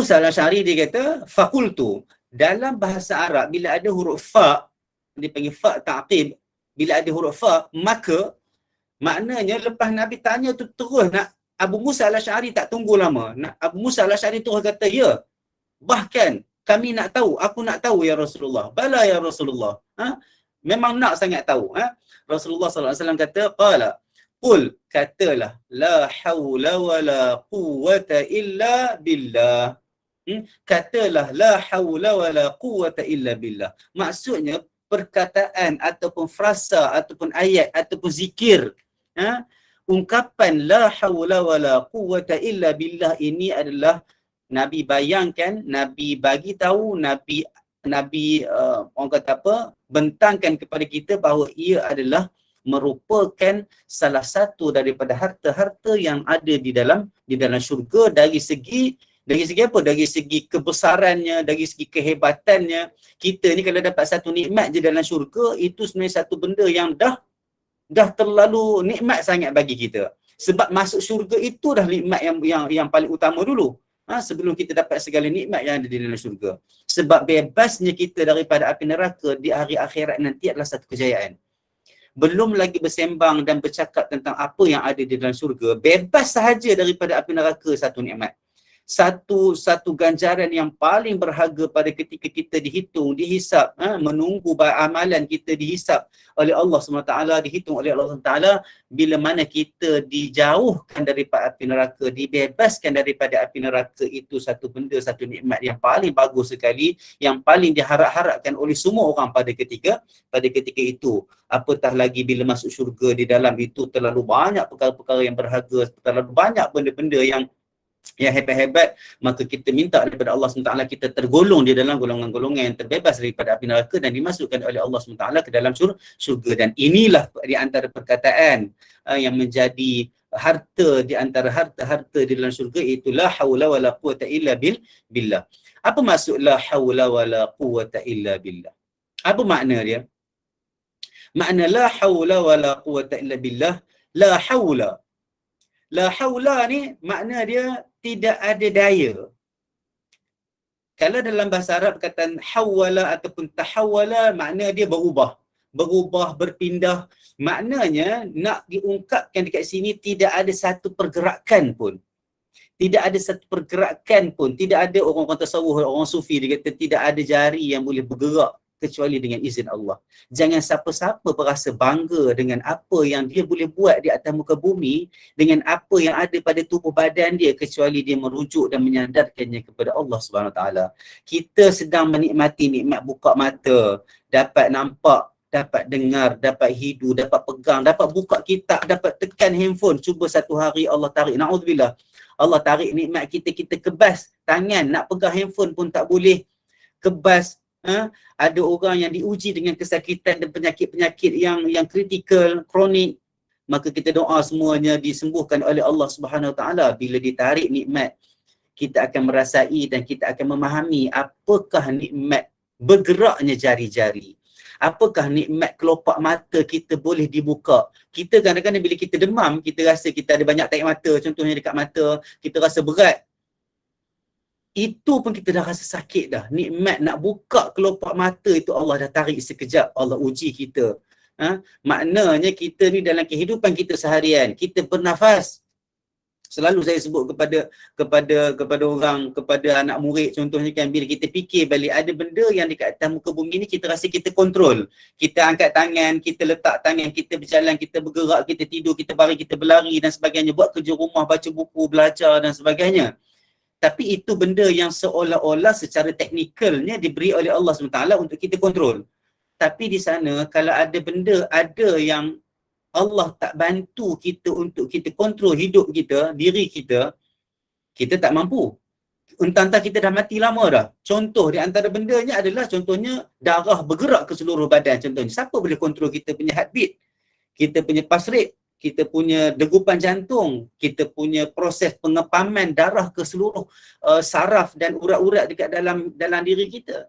Musa al-Asy'ari dia kata, fakultu. Dalam bahasa Arab, bila ada huruf fa, dia panggil fa ta'qib, bila ada huruf fa, maka maknanya lepas Nabi tanya tu terus nak, Abu Musa al-Asy'ari tak tunggu lama. Abu Musa al-Asy'ari terus kata, ya, bahkan kami nak tahu, aku nak tahu ya Rasulullah. Bala ya Rasulullah. Memang nak sangat tahu. Rasulullah sallallahu alaihi wasallam kata, qala, qul, katalah, la haula wala quwwata illa billah. Katalah, la haula wala quwwata illa billah. Maksudnya perkataan ataupun frasa ataupun ayat ataupun zikir, ungkapan la haula wala quwwata illa billah ini adalah Nabi bayangkan, Nabi bagi tahu, Nabi orang kata apa, bentangkan kepada kita bahawa ia adalah merupakan salah satu daripada harta-harta yang ada di dalam syurga dari segi apa? Dari segi kebesarannya, dari segi kehebatannya. Kita ni kalau dapat satu nikmat je dalam syurga, itu sebenarnya satu benda yang dah terlalu nikmat sangat bagi kita. Sebab masuk syurga itu dah nikmat yang paling utama dulu. Sebelum kita dapat segala nikmat yang ada di dalam syurga. Sebab bebasnya kita daripada api neraka di hari akhirat nanti adalah satu kejayaan. Belum lagi bersembang dan bercakap tentang apa yang ada di dalam syurga, bebas sahaja daripada api neraka satu nikmat. Satu ganjaran yang paling berharga pada ketika kita dihitung, dihisap, menunggu amalan kita dihisap oleh Allah SWT, dihitung oleh Allah SWT. Bila mana kita dijauhkan daripada api neraka, dibebaskan daripada api neraka, itu satu benda, satu nikmat yang paling bagus sekali, yang paling diharap-harapkan oleh semua orang pada ketika itu. Apatah lagi bila masuk syurga, di dalam itu terlalu banyak perkara-perkara yang berharga, terlalu banyak benda-benda yang hebat-hebat. Maka kita minta daripada Allah SWT kita tergolong di dalam golongan-golongan yang terbebas daripada api neraka dan dimasukkan oleh Allah SWT ke dalam syurga. Dan inilah di antara perkataan yang menjadi harta, di antara harta-harta di dalam syurga, iaitu la haula wala quwwata illa billah. Apa maksud la haula wala quwwata illa billah? Apa makna dia? Makna la haula wala quwwata illa billah, la haula ni makna dia tidak ada daya. Kalau dalam bahasa Arab perkataan hawala ataupun tahawala, makna dia berubah, berpindah. Maknanya nak diungkapkan dekat sini tidak ada satu pergerakan pun. Tidak ada satu pergerakan pun. Tidak ada orang tasawuf, orang sufi, dia kata tidak ada jari yang boleh bergerak kecuali dengan izin Allah. Jangan siapa-siapa berasa bangga dengan apa yang dia boleh buat di atas muka bumi, dengan apa yang ada pada tubuh badan dia, kecuali dia merujuk dan menyandarkannya kepada Allah SWT. Kita sedang menikmati nikmat buka mata, dapat nampak, dapat dengar, dapat hidu, dapat pegang, dapat buka kitab, dapat tekan handphone. Cuba satu hari Allah tarik, na'udzubillah, Allah tarik nikmat kita, kita kebas tangan, nak pegang handphone pun tak boleh, kebas. Ada orang yang diuji dengan kesakitan dan penyakit-penyakit yang kritikal, kronik. Maka kita doa semuanya disembuhkan oleh Allah Subhanahu Wa Taala. Bila ditarik nikmat, kita akan merasai dan kita akan memahami apakah nikmat bergeraknya jari-jari. Apakah nikmat kelopak mata kita boleh dibuka. Kita kadang-kadang bila kita demam, kita rasa kita ada banyak tarik mata, contohnya dekat mata, kita rasa berat. Itu pun kita dah rasa sakit dah. Nikmat nak buka kelopak mata itu Allah dah tarik sekejap. Allah uji kita. Maknanya kita ni dalam kehidupan kita seharian, kita bernafas. Selalu saya sebut kepada orang, kepada anak murid contohnya kan, bila kita fikir balik ada benda yang dekat atas muka bumi ni kita rasa kita kontrol. Kita angkat tangan, kita letak tangan, kita berjalan, kita bergerak, kita tidur, kita baring, kita berlari dan sebagainya, buat kerja rumah, baca buku, belajar dan sebagainya. Tapi itu benda yang seolah-olah secara teknikalnya diberi oleh Allah SWT untuk kita kontrol. Tapi di sana kalau ada benda, ada yang Allah tak bantu kita untuk kita kontrol hidup kita, diri kita, kita tak mampu. Entah-entah kita dah mati lama dah. Contoh di antara bendanya adalah contohnya darah bergerak ke seluruh badan contohnya. Siapa boleh kontrol kita punya heartbeat, kita punya pulse rate, kita punya degupan jantung, kita punya proses pengepaman darah ke seluruh saraf dan urat-urat dekat dalam diri kita.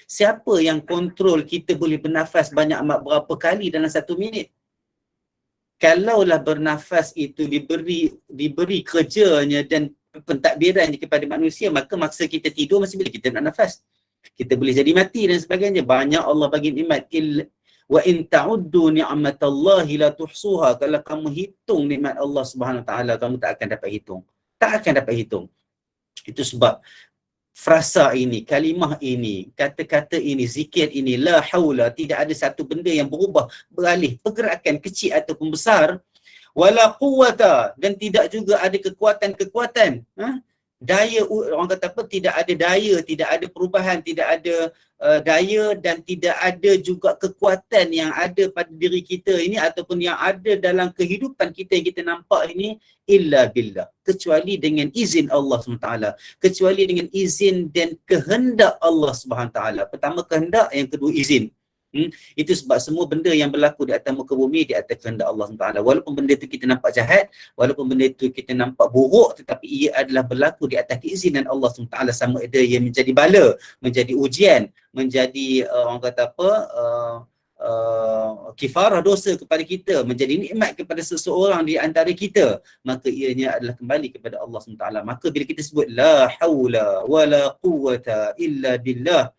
Siapa yang kontrol kita boleh bernafas banyak amat berapa kali dalam 1 minit? Kalaulah bernafas itu diberi kerjanya dan pentadbiran kepada manusia, maka masa kita tidur masih bila kita nak nafas. Kita boleh jadi mati dan sebagainya. Banyak Allah bagi nikmat. Wa in ta'uddu ni'matallahi la tuhsuha. Kalau kamu hitung nikmat Allah Subhanahu Wa Taala, kamu tak akan dapat hitung. Tak akan dapat hitung. Itu sebab frasa ini, kalimah ini, kata-kata ini, zikir ini, la haula, tidak ada satu benda yang berubah, beralih, pergerakan kecil ataupun besar, wala quwwata, dan tidak juga ada kekuatan-kekuatan. Daya, orang kata apa, tidak ada daya, tidak ada perubahan, tidak ada daya, dan tidak ada juga kekuatan yang ada pada diri kita ini ataupun yang ada dalam kehidupan kita yang kita nampak ini, illa billah, kecuali dengan izin Allah SWT, kecuali dengan izin dan kehendak Allah SWT. Pertama kehendak, yang kedua izin. Itu sebab semua benda yang berlaku di atas muka bumi di atas kehendak Allah SWT. Walaupun benda itu kita nampak jahat, walaupun benda itu kita nampak buruk, tetapi ia adalah berlaku di atas keizinan Allah SWT. Sama ada ia menjadi bala, menjadi ujian, menjadi orang kata apa, kifarah dosa kepada kita, menjadi nikmat kepada seseorang di antara kita, maka ianya adalah kembali kepada Allah SWT. Maka bila kita sebut la haula wala quwwata illa billah,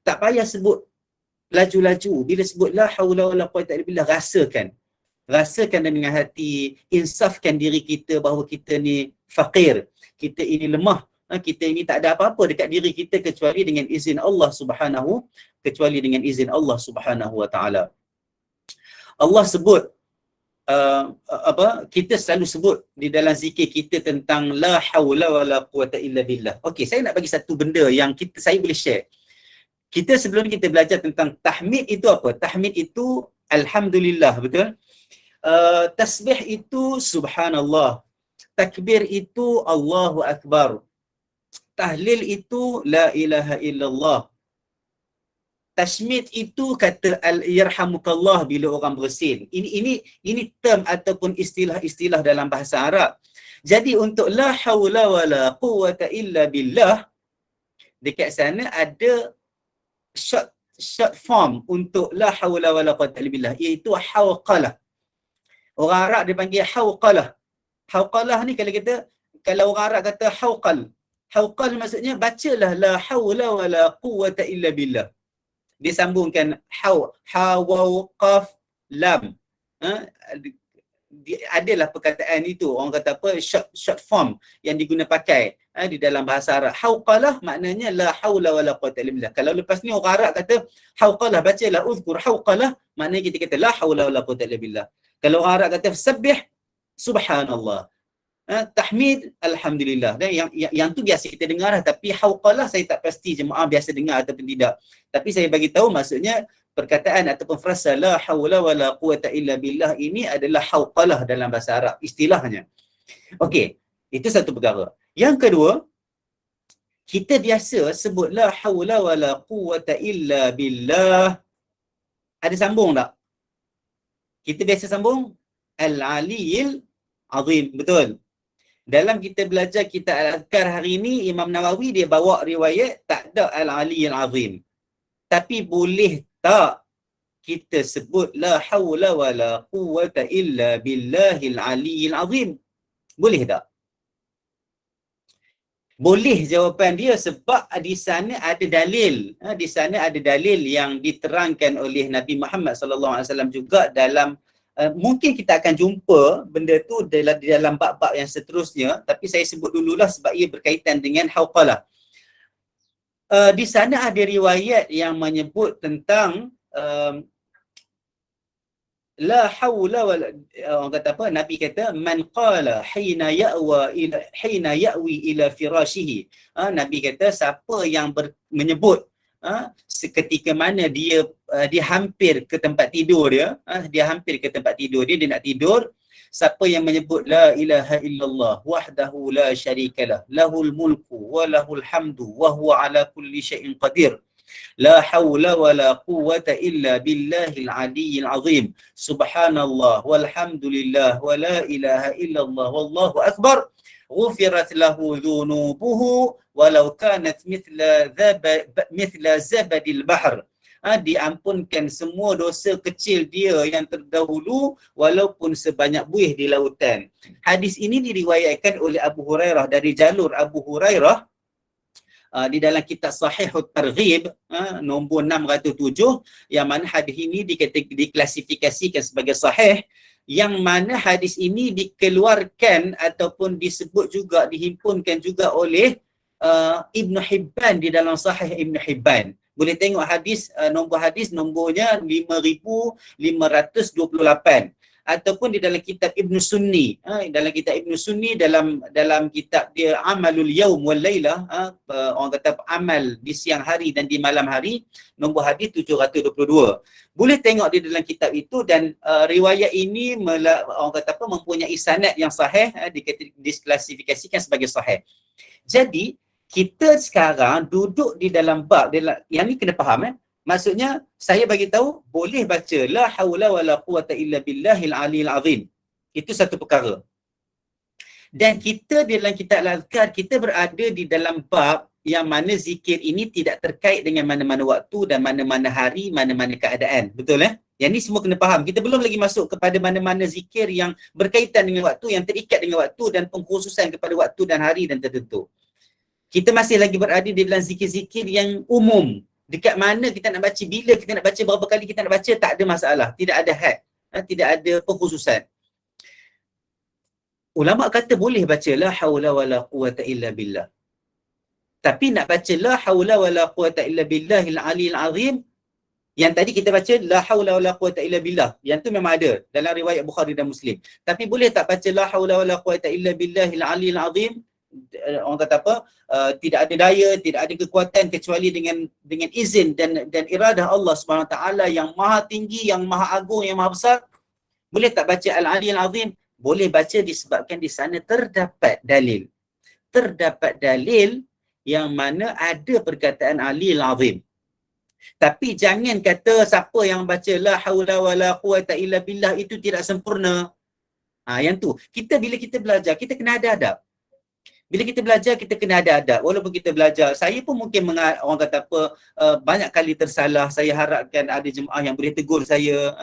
tak payah sebut laju-laju. Bila sebut la haula wala quwwata illa billah, rasakan dengan hati, insafkan diri kita bahawa kita ni faqir, kita ini lemah, kita ini tak ada apa-apa dekat diri kita kecuali dengan izin Allah Subhanahu Wa Taala. Allah sebut kita selalu sebut di dalam zikir kita tentang la haula wala quwwata illa billah. Okey, saya nak bagi satu benda yang saya boleh share. Kita sebelum kita belajar tentang tahmid itu apa? Tahmid itu alhamdulillah, betul? Tasbih itu subhanallah. Takbir itu Allahu Akbar. Tahlil itu la ilaha illallah. Tashmid itu kata yarhamukallah bila orang bersin. Ini term ataupun istilah-istilah dalam bahasa Arab. Jadi untuk la haula wala quwwata illa billah, dekat sana ada short form untuk la haula wala quwwata illa billah, iaitu hawqalah. Orang Arab dia panggil hawqalah. Hawqalah ni kalau orang Arab kata hawqal maksudnya bacalah la haula wala quwwata illa billah. Dia sambungkan waw qaf lam. Adalah perkataan itu, orang kata apa, short form yang diguna pakai di dalam bahasa Arab. Hawqalah maknanya la haula wala quwwata illa billah. Kalau lepas ni orang Arab kata hawqalah, bacalah uzkur hawqalah, maknanya kita kata la haula wala quwwata illa billah. Kalau orang Arab kata sabbih subhanallah, tahmid alhamdulillah. Dan yang tu biasa kita dengar lah. Tapi hawqalah saya tak pasti jemaah biasa dengar ataupun tidak. Tapi saya bagi tahu maksudnya perkataan ataupun frasa la haula wala quwwata illa billah ini adalah hawqalah dalam bahasa Arab, istilahnya. Okey, itu satu perkara. Yang kedua, kita biasa sebut la haula wala quwwata illa billah, ada sambung tak? Kita biasa sambung al-aliyil azim, betul? Dalam kita belajar kitab Al-Adhkar hari ini, Imam Nawawi dia bawa riwayat tak ada al-aliyil azim. Tapi boleh tak kita sebut la haula wala quwwata illa billahil aliyil azim? Boleh tak? Boleh jawapan dia, sebab di sana ada dalil. Di sana ada dalil yang diterangkan oleh Nabi Muhammad SAW juga dalam mungkin kita akan jumpa benda tu di dalam bab-bab yang seterusnya, tapi saya sebut dululah sebab ia berkaitan dengan hawqalah. Di sana ada riwayat yang menyebut tentang la haula wala, orang kata apa, Nabi kata man qala hina ya'wi ila firashihi. Nabi kata siapa yang menyebut seketika mana dia hampir ke tempat tidur dia, dia nak tidur, siapa yang menyebut la ilaha illallah wahdahu la syarikalah lahul mulku wa lahul hamdu wa huwa ala kulli syai'in qadir, la haula wala quwwata illa billahil aliyyil azim, subhanallah walhamdulillah wa la ilaha illallah wallahu akbar, ghufirat lahu dhunubuhu walau kanat mithla zabadil bahr. diampunkan semua dosa kecil dia yang terdahulu walaupun sebanyak buih di lautan. Hadis ini diriwayatkan oleh Abu Hurairah dari jalur Abu Hurairah di dalam kitab Sahihut Targhib nombor 607, yang mana hadis ini diklasifikasikan sebagai sahih, yang mana hadis ini dikeluarkan ataupun disebut juga, dihimpunkan juga oleh Ibn Hibban di dalam Sahih Ibn Hibban. Boleh tengok hadis, nombornya 5528, ataupun di dalam kitab Ibn Sunni. Dalam kitab Ibn Sunni, dalam kitab dia Amalul Yaum wal Lailah, orang kata amal di siang hari dan di malam hari, nombor hadis 722. Boleh tengok di dalam kitab itu, dan riwayat ini orang kata mempunyai sanad yang sahih, diklasifikasikan sebagai sahih. Jadi kita sekarang duduk di dalam bab, yang ni kena faham. Maksudnya, saya bagi tahu boleh baca la haula wala quwata illa billahil aliyil azim. Itu satu perkara. Dan kita di dalam kitab Al-Azkar, kita berada di dalam bab yang mana zikir ini tidak terkait dengan mana-mana waktu dan mana-mana hari, mana-mana keadaan. Betul Yang ni semua kena faham. Kita belum lagi masuk kepada mana-mana zikir yang berkaitan dengan waktu, yang terikat dengan waktu dan pengkhususan kepada waktu dan hari dan tertentu. Kita masih lagi berada di dalam zikir-zikir yang umum. Dekat mana kita nak baca, bila kita nak baca, berapa kali kita nak baca, tak ada masalah. Tidak ada had, tidak ada pengkhususan. Ulama kata boleh baca la haula wala quwata illa billah. Tapi nak baca la haula wala quwata illa billahil aliyil azim, yang tadi kita baca la haula wala quwata illa billah, yang tu memang ada dalam riwayat Bukhari dan Muslim. Tapi boleh tak baca la haula wala quwata illa billahil aliyil azim? Orang kata tidak ada daya, tidak ada kekuatan kecuali dengan izin dan iradah Allah Subhanahu Wa Taala yang maha tinggi, yang maha agung, yang maha besar. Boleh tak baca Al-Aliyil Azim? Boleh baca disebabkan di sana terdapat dalil. Terdapat dalil yang mana ada perkataan Aliyil Azim. Tapi jangan kata siapa yang baca la haula wala quwata illa billah itu tidak sempurna. Yang tu. Bila kita belajar, kita kena ada adab. Bila kita belajar, kita kena ada adab. Walaupun kita belajar, saya pun mungkin orang kata banyak kali tersalah. Saya harapkan ada jemaah yang boleh tegur saya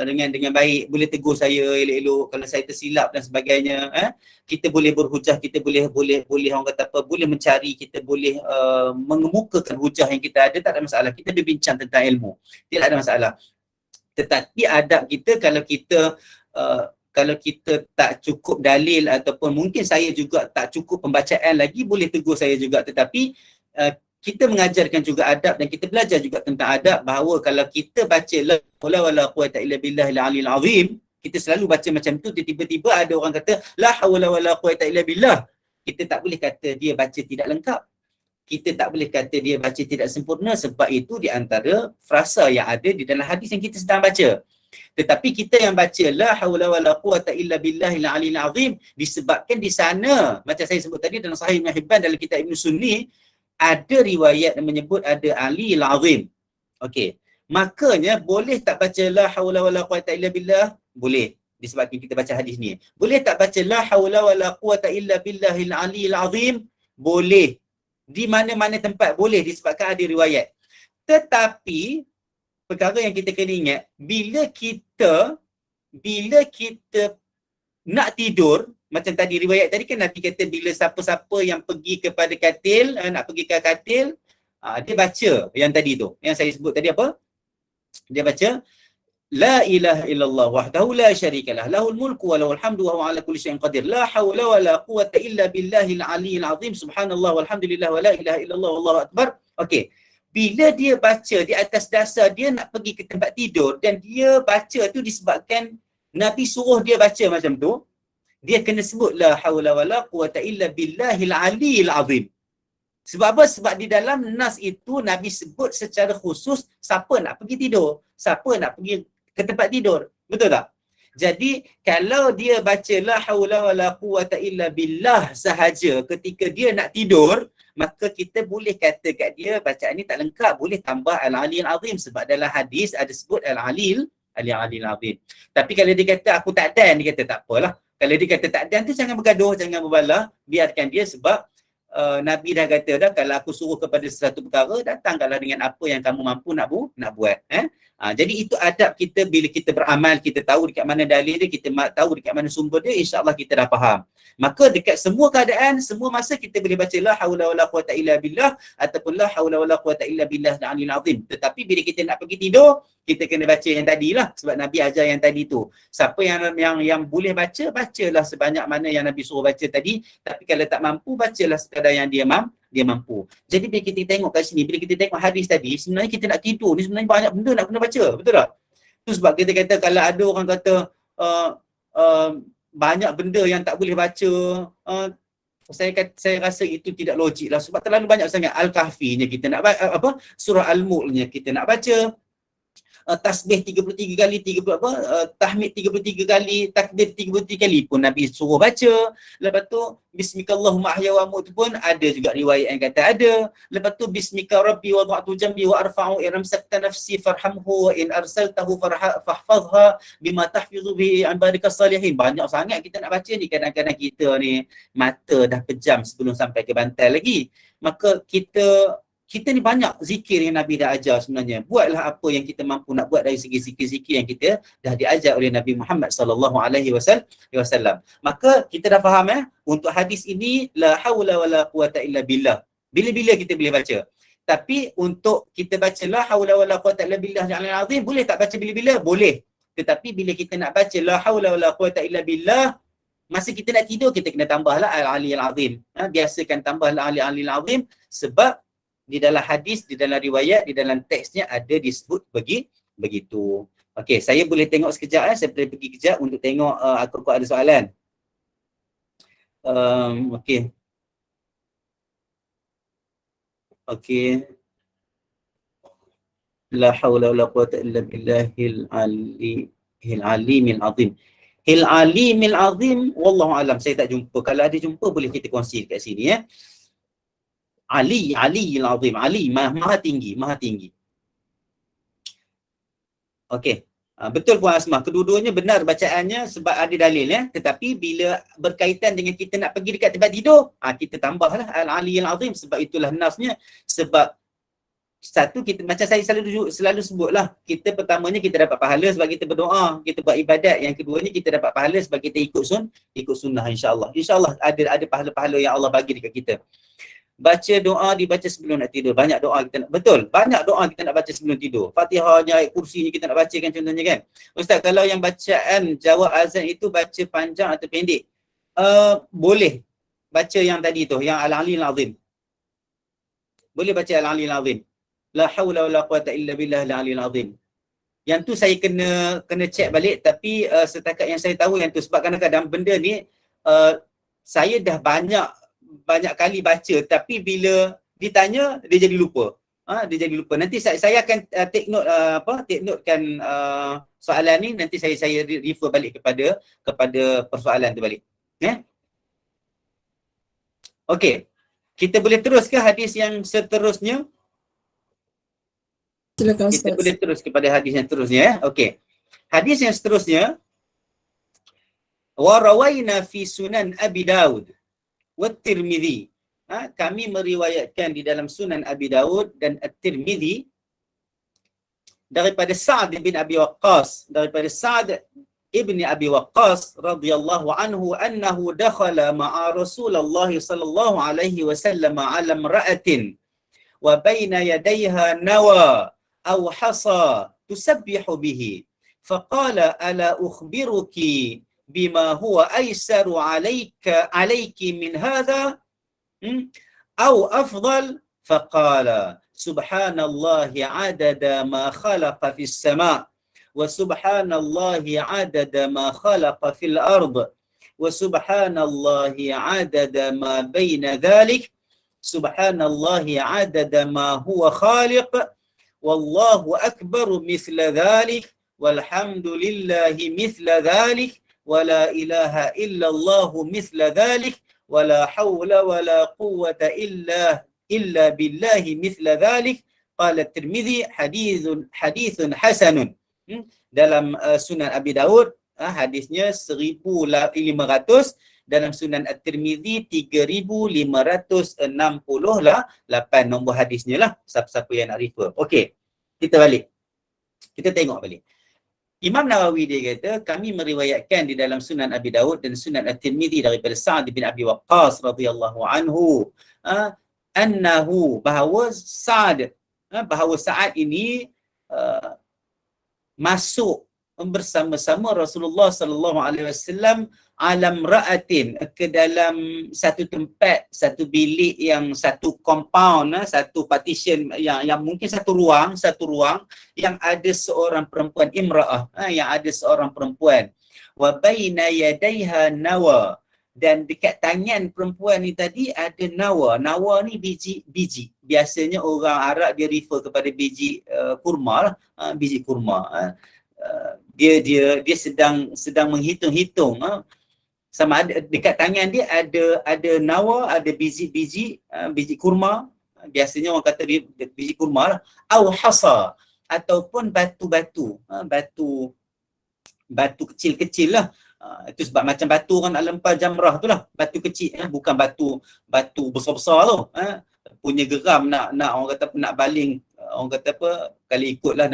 dengan baik, boleh tegur saya elok-elok kalau saya tersilap dan sebagainya. Kita boleh berhujah, kita boleh orang kata boleh mencari, kita boleh mengemukakan hujah yang kita ada, tak ada masalah. Kita berbincang tentang ilmu, tidak ada masalah. Tetapi adab kita, kalau kita tak cukup dalil ataupun mungkin saya juga tak cukup pembacaan lagi, boleh tegur saya juga. Tetapi kita mengajarkan juga adab dan kita belajar juga tentang adab, bahawa kalau kita baca la haula wala quwata illa billahil aliyil azim, kita selalu baca macam tu, tiba-tiba ada orang kata la haula wala quwata illa billah, kita tak boleh kata dia baca tidak lengkap. Kita tak boleh kata dia baca tidak sempurna, sebab itu di antara frasa yang ada di dalam hadis yang kita sedang baca. Tetapi kita yang baca la haula wala quwata illa billahil aliyil azim, disebabkan di sana macam saya sebut tadi dalam Sahih Ibn Hibban, dalam kitab Ibn Sunni ada riwayat yang menyebut ada aliyil azim. Okey, makanya boleh tak baca la haula wala quwata illa billah? Boleh, disebabkan kita baca hadis ni. Boleh tak baca la haula wala quwata illa billahil aliyil azim? Boleh. Di mana-mana tempat boleh, disebabkan ada riwayat. Tetapi perkara yang kita kena ingat, bila kita nak tidur, macam tadi riwayat tadi kan Nabi kata bila siapa-siapa yang pergi kepada katil, nak pergi ke katil, dia baca yang tadi tu, yang saya sebut tadi apa? Dia baca la ilaha illallah wahdahu la syarikalah, lahul mulku wa lahul hamdu wa huwa ala kulli syai'in qadir, la haula wa la quwata illa billahil aliyil azim, subhanallah walhamdulillah wa la ilaha illallah wallahu akbar. Okey. Bila dia baca di atas dasar dia nak pergi ke tempat tidur, dan dia baca tu disebabkan Nabi suruh dia baca macam tu, dia kena sebut la haula wala quwata illa billahil aliyil azim. Sebab apa? Sebab di dalam nas itu Nabi sebut secara khusus siapa nak pergi tidur, siapa nak pergi ke tempat tidur. Betul tak? Jadi kalau dia baca la haula wala quwata illa billah sahaja ketika dia nak tidur, maka kita boleh kata kat dia bacaan ni tak lengkap, boleh tambah al-aliyil azim, sebab dalam hadis ada sebut al-aliyil azim. Tapi kalau dia kata aku tak dan, dia kata tak apalah. Kalau dia kata tak dan tu jangan bergaduh, jangan berbalah, biarkan dia, sebab Nabi dah kata dah, kalau aku suruh kepada sesuatu perkara, datangkanlah dengan apa yang kamu mampu nak buat. Jadi itu adab kita bila kita beramal, kita tahu dekat mana dalil dia, kita tahu dekat mana sumber dia, insya-Allah kita dah faham. Maka dekat semua keadaan, semua masa kita boleh baca la haula wala quwata illa billah ataupun la haula wala quwata illa billah al-aliyyil azim. Tetapi bila kita nak pergi tidur, kita kena baca yang tadilah, sebab Nabi ajar yang tadi tu. Siapa yang boleh baca, bacalah sebanyak mana yang Nabi suruh baca tadi. Tapi kalau tak mampu, bacalah sekadar yang dia mampu. Jadi bila kita tengok kat sini, bila kita tengok hadis tadi, sebenarnya kita nak tidur ni sebenarnya banyak benda nak kena baca, betul tak? Tu sebab kita kata kalau ada orang kata banyak benda yang tak boleh baca, saya rasa itu tidak logik lah, sebab terlalu banyak sangat. Al-Kahfinya kita nak baca, surah Al-Mulknya kita nak baca, tasbih 33 kali, tahmid 33 kali, takbir 33 kali pun Nabi suruh baca. Lepas tu bismikallahumma ahya wa amut pun ada juga riwayat yang kata ada. Lepas tu bismika rabbi wada'tu jambi wa arfa'u iramsakta nafsi farhamhu wa in arsaltahu fahfazha bima tahfizu bihi ibadikas salihin. Banyak sangat kita nak baca ni, kadang-kadang kita ni mata dah pejam sebelum sampai ke bantal lagi. Maka kita ni banyak zikir yang Nabi dah ajar sebenarnya. Buatlah apa yang kita mampu nak buat dari segi zikir-zikir yang kita dah diajar oleh Nabi Muhammad sallallahu alaihi wasallam. Maka kita dah faham untuk hadis ini la haula wala quwata illa billah. Bila-bila kita boleh baca. Tapi untuk kita baca la haula wala quwata illa billah al-aliyyil azim, boleh tak baca bila-bila? Boleh. Tetapi bila kita nak baca la haula wala quwata illa billah, masa kita nak tidur kita kena tambahlah al-aliyyil azim. Biasakan tambahlah al-aliyyil azim, sebab di dalam hadis, di dalam riwayat, di dalam teksnya ada disebut begitu. Okey, saya boleh tengok sekejap saya boleh pergi kejap untuk tengok aku ada soalan. Okey. Okey. La haula wala quwata illa billahil alimil azim. Hil alimil azim, wallahu alam, saya tak jumpa. Kalau ada jumpa boleh kita kongsi kat sini Ali al-azim, Ali maha tinggi. Okey. Betul Puan Asmah, kedua-duanya benar bacaannya sebab ada dalil tetapi bila berkaitan dengan kita nak pergi dekat tempat tidur, kita tambahlah al-Ali al-azim, sebab itulah nasnya. Sebab satu, kita macam saya selalu sebutlah, kita pertamanya kita dapat pahala sebab kita berdoa, kita buat ibadat. Yang keduanya kita dapat pahala sebab kita ikut sunnah, insya-Allah. Insya-Allah ada pahala-pahala yang Allah bagi dekat kita. Baca doa dibaca sebelum nak tidur. Banyak doa kita nak, betul, banyak doa kita nak baca sebelum tidur. Fatihahnya, ayat kursinya kita nak baca kan, contohnya kan. Ustaz, kalau yang bacaan jawab azan itu baca panjang atau pendek? Boleh baca yang tadi tu, yang al-aliyyil azim. Boleh baca al-aliyyil azim. La haula wala quwata illa billah al-aliyyil azim. Yang tu saya kena check balik, tapi setakat yang saya tahu yang tu, sebab kadang-kadang benda ni saya dah banyak kali baca, tapi bila ditanya dia jadi lupa. Nanti saya akan take notekan soalan ni, nanti saya refer balik kepada persoalan tu balik. Okey. Kita boleh terus ke hadis yang seterusnya? Silakan Ustaz. Kita boleh terus kepada hadis yang seterusnya Okey. Hadis yang seterusnya, wa rawaina fi sunan Abi Daud wa Tirmidzi. Kami meriwayatkan di dalam Sunan Abi Daud dan At-Tirmidzi daripada Sa'd bin Abi Waqqas, daripada Sa'd ibn Abi Waqqas radhiyallahu anhu annahu dakhala ma'a Rasulullah sallallahu alaihi wasallam 'ala imra'atin wa baina yadayha nawa aw hasa tusabbihu bihi faqala ala ukhbiruki bima huwa aisaru alayki min hadha أو أفضل فقال سبحان الله عدد ما خلق في السماء وسبحان الله عدد ما خلق في الأرض وسبحان الله عدد ما بين ذلك سبحان الله عدد ما هو خالق والله أكبر مثل ذلك والحمد لله مثل ذلك ولا إله إلا الله مثل ذلك ولا حول ولا قوة إلا بالله مثل ذلك. قال الترمذي حديث حسن. Dalam Sunan Abi Daud, hadisnya 1500 dalam Sunan At-Tirmizi 3568 nombor hadisnya lah, siapa-siapa yang nak refer. Okey, kita balik. Kita tengok balik. Imam Nawawi dia kata, kami meriwayatkan di dalam Sunan Abi Dawud dan Sunan At-Tirmizi daripada Sa'd bin Abi Waqqas radhiyallahu anhu, annahu, bahawa Sa'ad ini masuk bersama-sama Rasulullah sallallahu alaihi wasallam alam ra'atin, ke dalam satu tempat, satu bilik, yang satu compound, satu partition, yang mungkin satu ruang yang ada seorang perempuan, imra'ah, yang ada seorang perempuan, wa baina yadaiha nawa, dan dekat tangan perempuan ni tadi ada nawa. Nawa ni biji. Biasanya orang Arab dia refer kepada biji kurma lah, biji kurma. Dia sedang menghitung-hitung, sama ada dekat tangan dia ada nawa, ada biji kurma. Biasanya orang kata dia biji kurma lah. Au hasa, ataupun batu-batu, batu kecil-kecil lah. Itu sebab macam batu orang nak lempar jamrah tu lah, batu kecil, bukan batu besar-besar tu. Punya geram nak orang kata nak baling, orang kata apa, kali ikut orang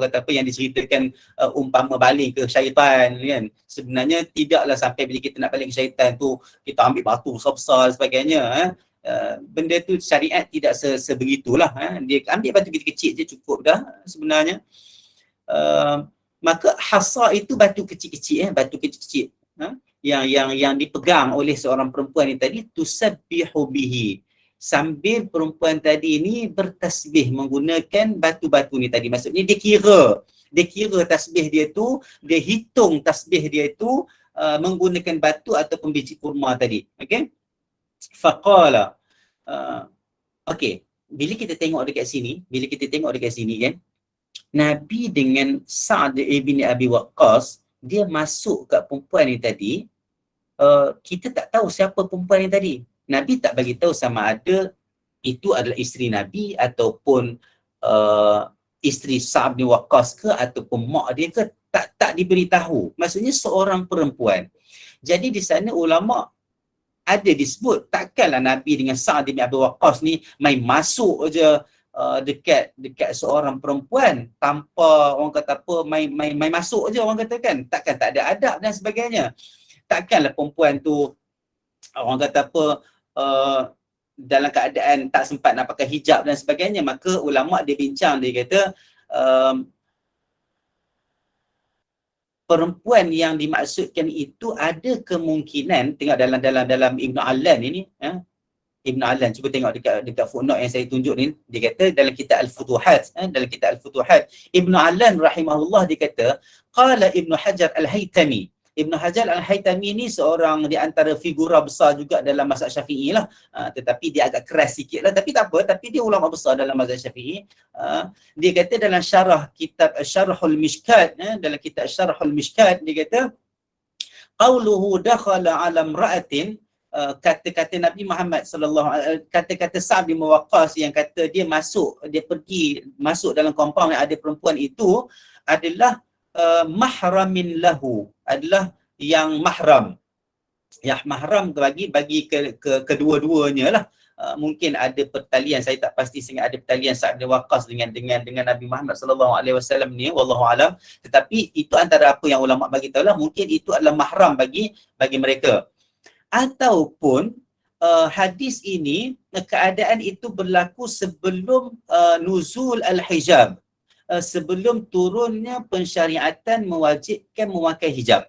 kata apa yang diceritakan, umpama baling ke syaitan kan. Sebenarnya tidaklah sampai bila kita nak baling ke syaitan tu kita ambil batu besar-besar dan sebagainya. Benda tu syariat tidak sebegitulah. Dia ambil batu kecil-kecil je cukup dah sebenarnya. Maka hasa itu batu kecil-kecil, batu kecil-kecil yang dipegang oleh seorang perempuan ni tadi, tusabbihu bihi, sambil perempuan tadi ni bertasbih menggunakan batu-batu ni tadi. Maksudnya dia kira tasbih dia tu, dia hitung tasbih dia tu menggunakan batu ataupun biji kurma tadi. Okey. Faqala, okey, bila kita tengok dekat sini kan, Nabi dengan Sa'd bin Abi Waqqas, dia masuk kat perempuan ni tadi, kita tak tahu siapa perempuan ni tadi. Nabi tak bagi tahu sama ada itu adalah isteri Nabi ataupun isteri Sa'd bin Waqqas ke ataupun mak dia ke, tak diberitahu. Maksudnya seorang perempuan. Jadi di sana ulama ada disebut, takkanlah Nabi dengan Sa'd bin Abi Waqqas ni main masuk je dekat seorang perempuan tanpa orang kata apa, main masuk je orang kata kan. Takkan tak ada adab dan sebagainya. Takkanlah perempuan tu orang kata apa, dalam keadaan tak sempat nak pakai hijab dan sebagainya. Maka ulama dia bincang, dia kata perempuan yang dimaksudkan itu ada kemungkinan, tengok dalam Ibn Allan ini, Ibn Allan, cuba tengok dekat footnote yang saya tunjuk ni, dia kata dalam kitab Al-Futuhat, Ibn Allan rahimahullah, dia kata qala Ibn Hajar Al-Haytami. Ibn Hajar Al-Haytami ni seorang di antara figura besar juga dalam mazhab Syafi'i lah, tetapi dia agak keras sikit lah, tapi tak apa, tapi dia ulama besar dalam mazhab Syafi'i. Dia kata dalam syarah kitab Syarhul Mishkat, dalam kitab Syarhul Mishkat, dia kata qauluhu dakhala ala imra'atin, kata-kata Nabi Muhammad sallallahu alaihi, kata-kata Sa'd bin Waqqas yang kata dia pergi masuk dalam kompaun yang ada perempuan itu adalah mahramin lahu, adalah yang mahram. Yang mahram bagi kedua-duanya lah. Mungkin ada pertalian, saya tak pasti sangat ada pertalian Sa'd bin Waqqas dengan Nabi Muhammad sallallahu alaihi wasallam ni, wallahu alam. Tetapi itu antara apa yang ulama bagi tahu lah, mungkin itu adalah mahram bagi mereka. Ataupun hadis ini, keadaan itu berlaku sebelum nuzul al-hijab, sebelum turunnya pensyariatan mewajibkan memakai hijab.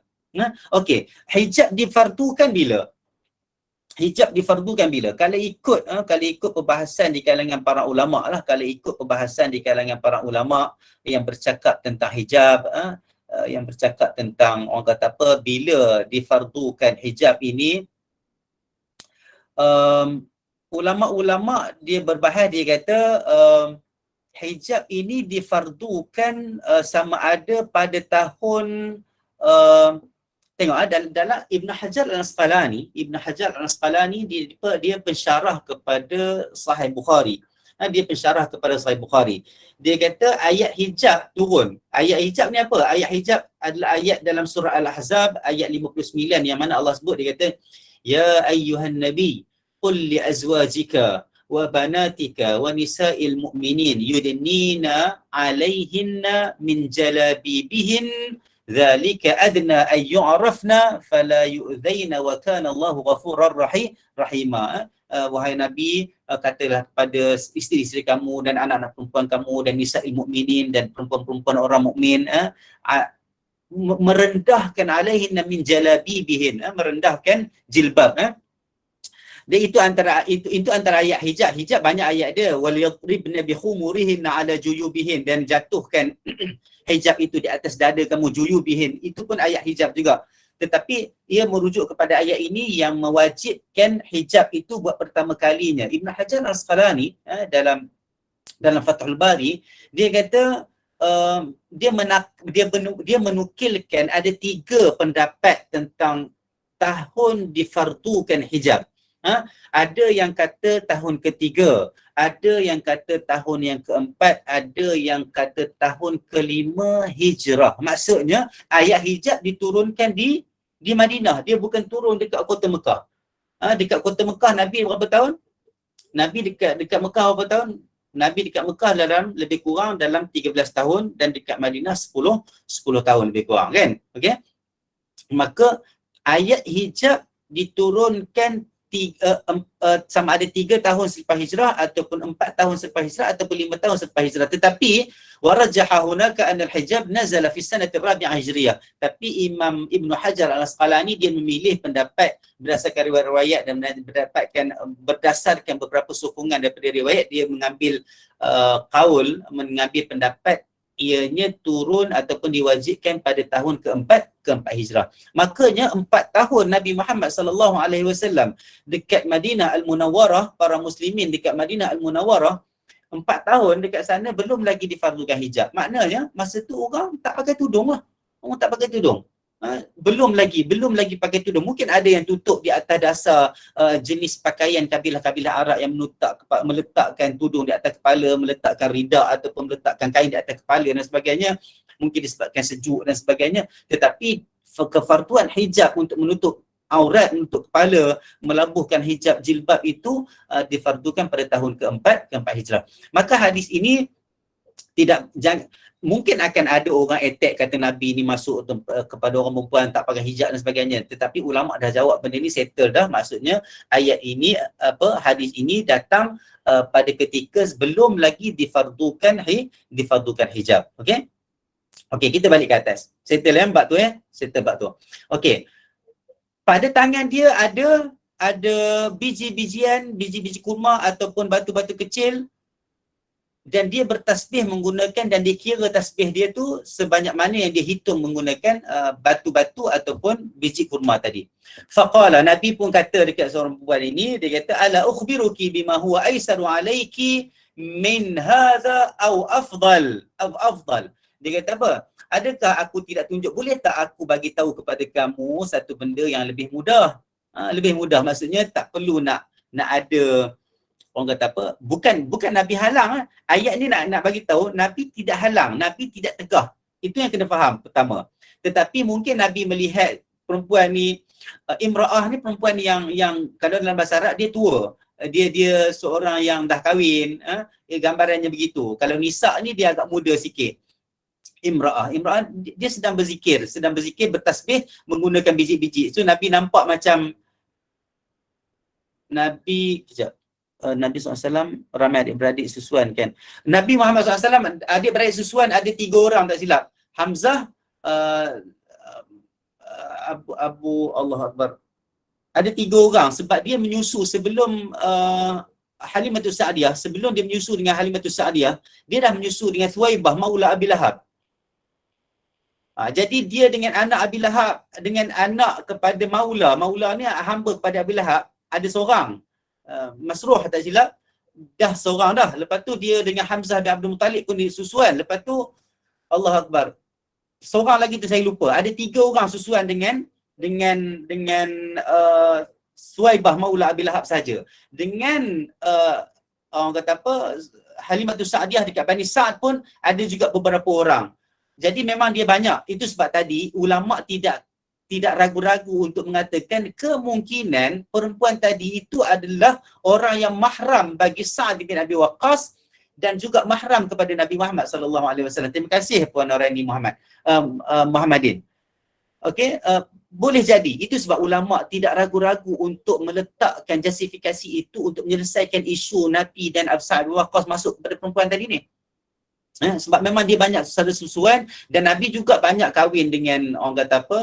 Okey, hijab difardukan bila? Kalau ikut perbahasan di kalangan para ulama lah, yang bercakap tentang hijab, yang bercakap tentang orang kata apa, bila difardukan hijab ini, ulama-ulama dia berbahas, dia kata hijab ini difardukan sama ada pada tahun tengok dalam Ibn Hajar Al-Asqalani, dia pensyarah kepada Sahih Bukhari. Dia pensyarah kepada Sahih Bukhari. Dia kata ayat hijab turun. Ayat hijab ni apa? Ayat hijab adalah ayat dalam surah Al-Ahzab ayat 59 yang mana Allah sebut, dia kata ya ayyuhan nabi qul li azwajika wa banatika wa nisa'il mu'minin yudnina 'alaihinna min jalabibihin dzalika adna ay yu'rafna fala yu'dzaina wa kana Allahu ghafurar rahima. Wahai Nabi, katalah kepada isteri-isteri kamu dan anak-anak perempuan kamu dan nisa'il mu'minin dan perempuan-perempuan orang mukmin, merendahkan alaihinna min jalabibihin, merendahkan jilbab. Dan itu antara ayat hijab. Hijab banyak ayat dia. Wal yadribna bi khumurihinna ala juyubihin, dan jatuhkan hijab itu di atas dada kamu, juyubihin. Itu pun ayat hijab juga. Tetapi ia merujuk kepada ayat ini yang mewajibkan hijab itu buat pertama kalinya. Ibn Hajar Al-Asqalani dalam Fathul Bari, dia kata dia menukilkan ada 3 pendapat tentang tahun difardukan hijab. Ada yang kata tahun ketiga, ada yang kata tahun yang keempat, ada yang kata tahun kelima hijrah. Maksudnya ayat hijab diturunkan di Madinah, dia bukan turun dekat kota Mekah. Dekat kota Mekah Nabi berapa tahun? Nabi dekat Mekah berapa tahun? Nabi dekat Mekah dalam lebih kurang dalam 13 tahun, dan dekat Madinah 10 tahun lebih kurang, kan? Okey. Maka ayat hijab diturunkan sama ada 3 tahun selepas hijrah, ataupun 4 tahun selepas hijrah, ataupun 5 tahun selepas hijrah. Tetapi warajaha hunaka anna al-hijab nazala fi sanati rabi'ah hijriyah. Tapi Imam Ibn Hajar Al-Asqalani dia memilih pendapat berdasarkan riwayat-riwayat dan berdasarkan beberapa sokongan daripada riwayat, dia mengambil mengambil pendapat ianya turun ataupun diwajibkan pada tahun keempat hijrah. Makanya 4 tahun Nabi Muhammad sallallahu alaihi wasallam dekat Madinah Al-Munawwarah, para muslimin dekat Madinah Al-Munawwarah 4 tahun dekat sana belum lagi difardukan hijab. Maknanya masa tu orang tak pakai tudung lah. Orang tak pakai tudung. Belum lagi pakai tudung. Mungkin ada yang tutup di atas dasar jenis pakaian kabilah-kabilah Arab yang meletakkan tudung di atas kepala, meletakkan rida ataupun meletakkan kain di atas kepala dan sebagainya. Mungkin disebabkan sejuk dan sebagainya. Tetapi kefarduan hijab untuk menutup aurat, untuk kepala, melabuhkan hijab jilbab itu difardukan pada tahun keempat hijrah. Maka hadis ini mungkin akan ada orang attack kata Nabi ni masuk kepada orang perempuan tak pakai hijab dan sebagainya. Tetapi ulama dah jawab benda ni, settle dah. Maksudnya ayat ini, hadis ini datang pada ketika sebelum lagi difardukan hijab. Okey? Okey, kita balik ke atas. Settle bab tu settle bab tu. Okey. Pada tangan dia ada biji-bijian, biji-biji kurma ataupun batu-batu kecil, dan dia bertasbih menggunakan, dan dia kira tasbih dia tu sebanyak mana yang dia hitung menggunakan batu-batu ataupun biji kurma tadi. Faqala, Nabi pun kata dekat seorang perempuan ini, dia kata ala ukhbiruki bima huwa aisaru alayki min hadha aw afdal. Dia kata apa? Adakah aku tidak tunjuk, boleh tak aku bagi tahu kepada kamu satu benda yang lebih mudah? Lebih mudah maksudnya tak perlu nak ada, orang kata apa, bukan Nabi halang. Ayat ni nak bagi tahu Nabi tidak halang, Nabi tidak tegah. Itu yang kena faham pertama. Tetapi mungkin Nabi melihat perempuan ni, imra'ah ni perempuan yang kalau dalam bahasa Arab dia tua. Dia seorang yang dah kahwin, gambarannya begitu. Kalau nisa ni dia agak muda sikit. Imra'ah dia sedang berzikir bertasbih menggunakan biji-biji. So Nabi nampak macam Nabi SAW ramai adik-beradik susuan kan. Nabi Muhammad SAW adik-beradik susuan ada 3 orang tak silap. Hamzah, Abu Allah Akbar. Ada 3 orang sebab dia menyusu sebelum Halimatus Sa'diyah. Sebelum dia menyusu dengan Halimatus Sa'diyah, dia dah menyusu dengan Thuwaibah Maula Abi Lahab. Jadi dia dengan anak Abi Lahab, dengan anak kepada Maula ni hamba kepada Abi Lahab, ada seorang. Masruh tak silap, dah seorang dah. Lepas tu dia dengan Hamzah bin Abdul Muttalib pun susuan. Lepas tu Allah Akbar, seorang lagi tu saya lupa. Ada 3 orang susuan dengan Suwaibah Maula Abi Lahab saja. Dengan orang kata apa, Halimatus Sa'diyah dekat Bani Sa'd pun ada juga beberapa orang. Jadi memang dia banyak. Itu sebab tadi ulama tidak ragu-ragu untuk mengatakan kemungkinan perempuan tadi itu adalah orang yang mahram bagi Sa'd bin Abi Waqqas dan juga mahram kepada Nabi Muhammad sallallahu alaihi wasallam. Terima kasih Puan Norani Muhammadin. Okey, boleh jadi. Itu sebab ulama tidak ragu-ragu untuk meletakkan justifikasi itu untuk menyelesaikan isu Nabi dan Sa'd bin Waqqas masuk kepada perempuan tadi ni. Sebab memang dia banyak secara susuan dan Nabi juga banyak kahwin dengan orang kata apa,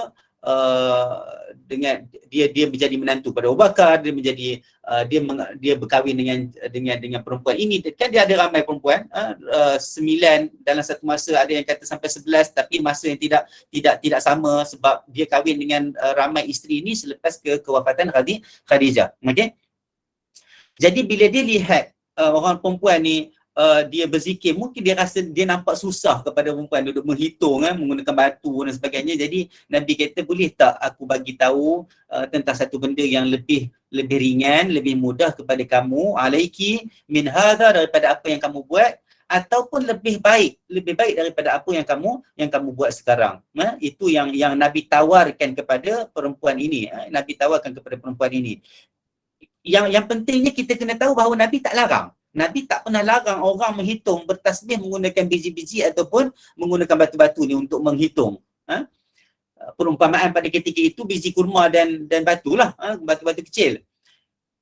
dengan dia menjadi menantu pada Abu Bakar, dia menjadi dia berkahwin dengan perempuan ini. Kan dia ada ramai perempuan, 9 dalam satu masa, ada yang kata sampai 11, tapi masa yang tidak sama sebab dia kahwin dengan ramai isteri ini selepas kewafatan Khadijah. Okey. Jadi bila dia lihat orang perempuan ni dia berzikir, mungkin dia rasa dia nampak susah kepada perempuan duduk menghitung menggunakan batu dan sebagainya. Jadi Nabi kata, boleh tak aku bagi tahu tentang satu benda yang lebih ringan, lebih mudah kepada kamu, alaiki min hadha, daripada apa yang kamu buat, ataupun lebih baik daripada apa yang kamu buat sekarang. Itu yang Nabi tawarkan kepada perempuan ini. Nabi tawarkan kepada perempuan ini. Yang pentingnya kita kena tahu bahawa Nabi tak larang. Nabi tak pernah larang orang menghitung, bertasbih menggunakan biji-biji ataupun menggunakan batu-batu ni untuk menghitung. Perumpamaan pada ketika itu biji kurma dan batulah, batu-batu kecil.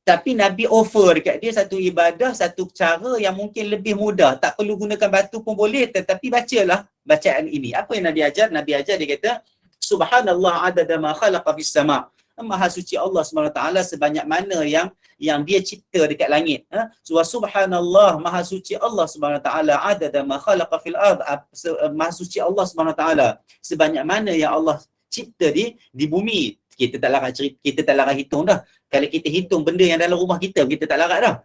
Tapi Nabi offer dekat dia satu ibadah, satu cara yang mungkin lebih mudah. Tak perlu gunakan batu pun boleh, tetapi bacalah bacaan ini. Apa yang Nabi ajar? Nabi ajar, dia kata, Subhanallah adada ma khalaqa fis sama'. Maha suci Allah SWT sebanyak mana yang dia cipta dekat langit. Subhanallah, maha suci Allah SWT adada ma khalaqa fil ard. Maha suci Allah SWT sebanyak mana yang Allah cipta di bumi. Kita tak larat hitung dah. Kalau kita hitung benda yang dalam rumah kita tak larat dah.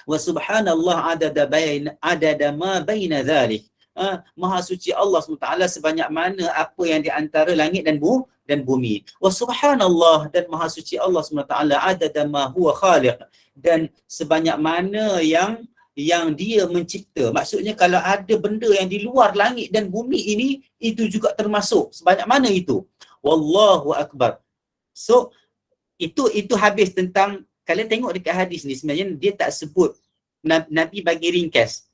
Wa subhanallah adada ma baina dhalik. Maha suci Allah SWT sebanyak mana apa yang di antara langit dan bumi. Wa subhanallah, dan maha suci Allah SWT adada ma huwa khaliq, dan sebanyak mana yang dia mencipta. Maksudnya kalau ada benda yang di luar langit dan bumi ini, itu juga termasuk. Sebanyak mana itu? Wallahu akbar. So itu habis tentang, kalian tengok dekat hadis ni, sebenarnya dia tak sebut, Nabi bagi ringkas.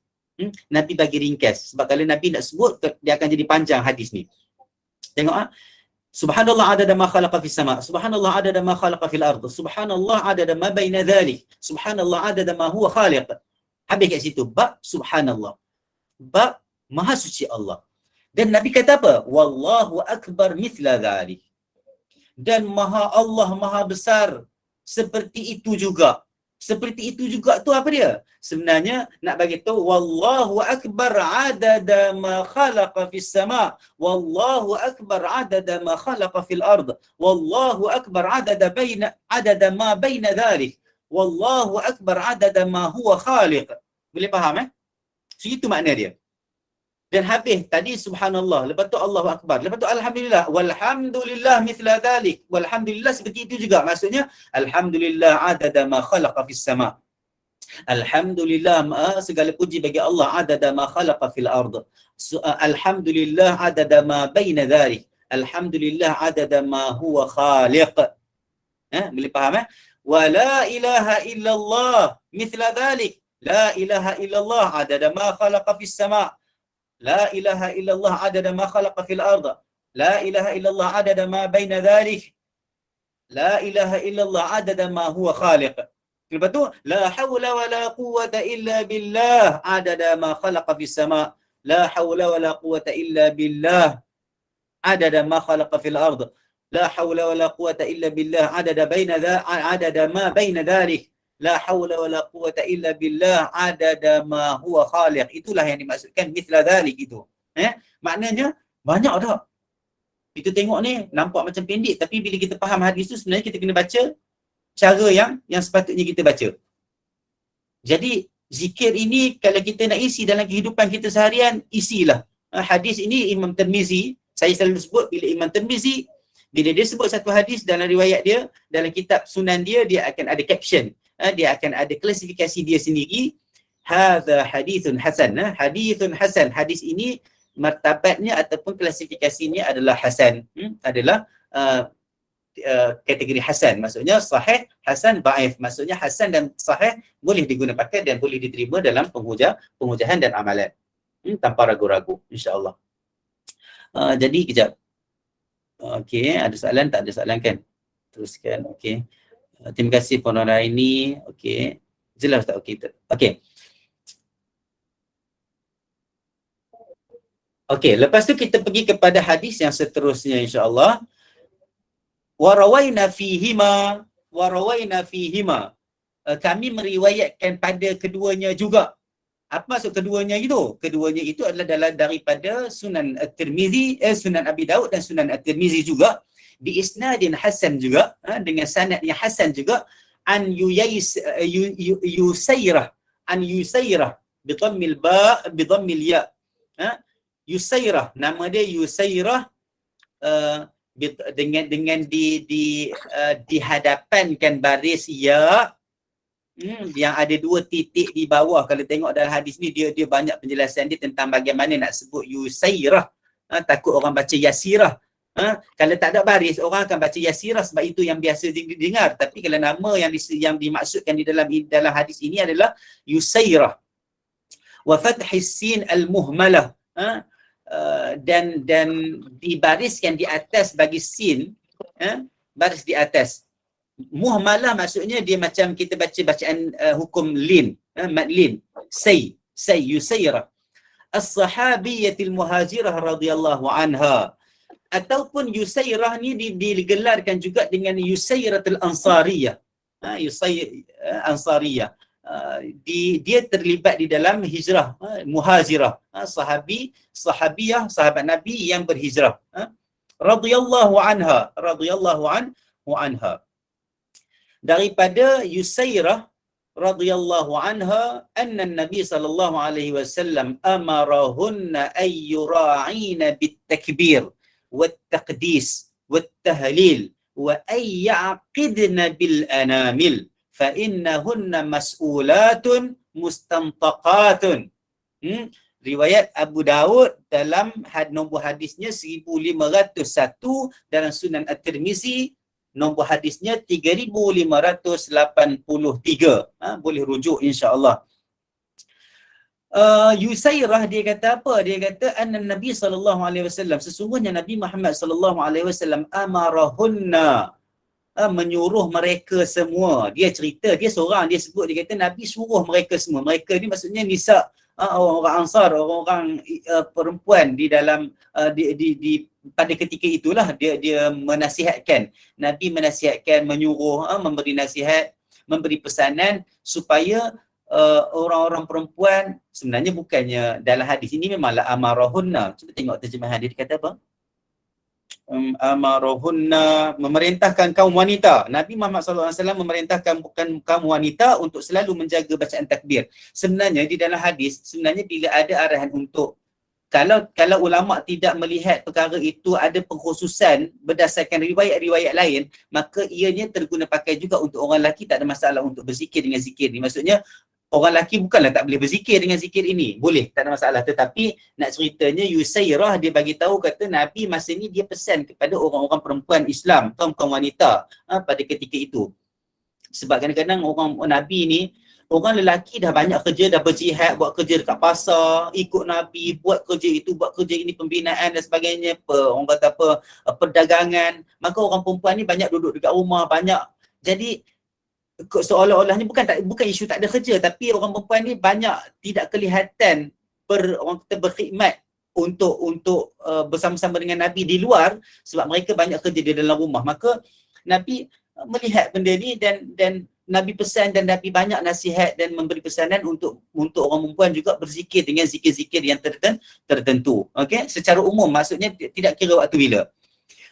Nabi bagi ringkas. Sebab kalau Nabi nak sebut, dia akan jadi panjang hadis ni. Tengok Subhanallah adada ma khalaqa fis sama', Subhanallah adada ma khalaqa fil ard, Subhanallah adada ma baina dhalik, Subhanallah adada ma huwa khaliq. Habis kat situ, subhanallah. Maha suci Allah. Dan Nabi kata apa? Wallahu akbar mithla dhalik. Dan Allah maha besar seperti itu juga. Seperti itu juga tu apa dia? Sebenarnya nak bagi tahu wallahu akbar adada ma khalaqa fis sama', wallahu akbar adada ma khalaqa fil ard, wallahu akbar adada ma baina dhalik, wallahu akbar adada ma huwa khaliq. Boleh faham So itu makna dia. Dan habis tadi subhanallah, lepas tu Allahu akbar, lepas tu alhamdulillah, walhamdulillah mithla dhalik, walhamdulillah seperti itu juga. Maksudnya alhamdulillah adada ma khalaqa fis sama', alhamdulillah segala puji bagi Allah adada ma khalaqa fil ard, alhamdulillah adada ma baina dhalik, alhamdulillah adada ma huwa khaliq. Boleh faham wa la ilaha illallah mithla dhalik, la ilaha illallah adada ma khalaqa fis sama', la ilaha illallah adada ma khalaqa fil ard, la ilaha illallah adada ma baina dhalik, la ilaha illallah adada ma huwa khaliq. Lepas tu la haula wala quwwata illa billah adada ma khalaqa fis sama', la haula wala quwwata illa billah adada ma khalaqa fil ard, la haula wala quwwata illa billah adada ma baina dhalik, la haula wala quwwata illa billah adada ma huwa khaliq. Itulah yang dimaksudkan mithla dhalik itu. Maknanya banyak dah. Kita tengok ni nampak macam pendek, tapi bila kita faham hadis tu, sebenarnya kita kena baca cara yang sepatutnya kita baca. Jadi zikir ini kalau kita nak isi dalam kehidupan kita seharian, isilah. Hadis ini Imam Tirmizi, saya selalu sebut bila Imam Tirmizi, bila dia sebut satu hadis dalam riwayat dia, dalam kitab sunan dia, dia akan ada caption. dia akan ada klasifikasi dia sendiri. Hadza hadithun hasan. Hadithun hasan. Hadis ini martabatnya ataupun klasifikasinya adalah hasan. Adalah kategori hasan. Maksudnya sahih, hasan, dhaif. Maksudnya hasan dan sahih boleh digunakan pakai dan boleh diterima dalam pengujahan dan amalan. Tanpa ragu-ragu, insya-Allah. Jadi kejap. Okey, ada soalan? Tak ada soalan kan? Teruskan. Okey. Terima kasih penonton ini. Okey. Jelas tak? Okey. Okey. Okey, lepas tu kita pergi kepada hadis yang seterusnya insya-Allah. Wa rawaina fihima kami meriwayatkan pada keduanya juga. Apa maksud keduanya itu? Keduanya itu adalah daripada Sunan At-Tirmizi, Sunan Abi Daud dan Sunan At-Tirmizi juga, bi isnadin hasan juga, dengan sanad yang hasan juga, an Yusairah bi dhammil ba bi dhammil ya. Yusairah, nama dia Yusairah, dengan dihadapankan baris ya, yang ada 2 titik di bawah. Kalau tengok dalam hadis ni dia banyak penjelasan dia tentang bagaimana nak sebut Yusairah. Takut orang baca Yasirah. Kalau tak ada baris, orang akan baca Yasirah sebab itu yang biasa didengar. Tapi kalau nama yang dimaksudkan di dalam hadis ini adalah Yusairah. Wa fathis sin al-muhmalah. Dan dibariskan di atas bagi sin, baris di atas. Muhmalah maksudnya dia macam kita baca bacaan hukum lin, mad lin. Yusairah as-sahabiyatil muhajirah radhiyallahu anha. Ataupun Yusairah ni digelarkan juga dengan Yusairatul Ansariyah. Ansariyah. Dia terlibat di dalam hijrah, muhajirah, sahabiyah, sahabat Nabi yang berhijrah. Radhiyallahu anha. Daripada Yusairah radhiyallahu anha, anna Nabi sallallahu alaihi wasallam amarahunna ay yura'ina bit takbir wat taqdis wat tahlil wa ay ya'qidna bil anamil fa innahunna mas'ulatun mustantaqatun. Riwayat Abu Daud dalam nombor hadisnya 1501, dalam Sunan At-Tirmizi nombor hadisnya 3583. Boleh rujuk insya-Allah. Yusairah dia kata apa? Dia kata anna Nabi sallallahu alaihi wasallam, sesungguhnya Nabi Muhammad sallallahu alaihi wasallam amarahunna, menyuruh mereka semua. Dia cerita, dia seorang, dia sebut, dia kata Nabi suruh mereka semua. Mereka ni maksudnya nisa, orang Ansar, orang-orang perempuan di dalam pada ketika itulah dia menasihatkan. Nabi menasihatkan, menyuruh, memberi nasihat, memberi pesanan supaya orang-orang perempuan, sebenarnya bukannya dalam hadis ini memanglah amarahunna. Cuba tengok terjemahan dia kata apa? Amarahunna, memerintahkan kaum wanita. Nabi Muhammad SAW memerintahkan bukan kaum wanita untuk selalu menjaga bacaan takbir. Sebenarnya di dalam hadis, sebenarnya bila ada arahan untuk, kalau ulama tidak melihat perkara itu ada pengkhususan berdasarkan riwayat-riwayat lain, maka ianya terguna pakai juga untuk orang lelaki, tak ada masalah untuk berzikir dengan zikir ni. Maksudnya orang lelaki bukanlah tak boleh berzikir dengan zikir ini. Boleh, tak ada masalah. Tetapi nak ceritanya Yusairah dia bagi tahu, kata Nabi masa ni dia pesan kepada orang-orang perempuan Islam, kaum wanita pada ketika itu. Sebab kadang-kadang orang Nabi ni, orang lelaki dah banyak kerja, dah berjihad, buat kerja dekat pasar, ikut Nabi, buat kerja itu, buat kerja ini, pembinaan dan sebagainya, orang kata apa, perdagangan. Maka orang perempuan ni banyak duduk dekat rumah, banyak. Jadi seolah-olahnya bukan isu tak ada kerja, tapi orang perempuan ni banyak tidak kelihatan orang kata berkhidmat untuk bersama-sama dengan Nabi di luar, sebab mereka banyak kerja di dalam rumah. Maka Nabi melihat benda ni dan Nabi pesan, dan Nabi banyak nasihat dan memberi pesanan untuk orang perempuan juga berzikir dengan zikir-zikir yang tertentu. Okey, secara umum, maksudnya tidak kira waktu bila.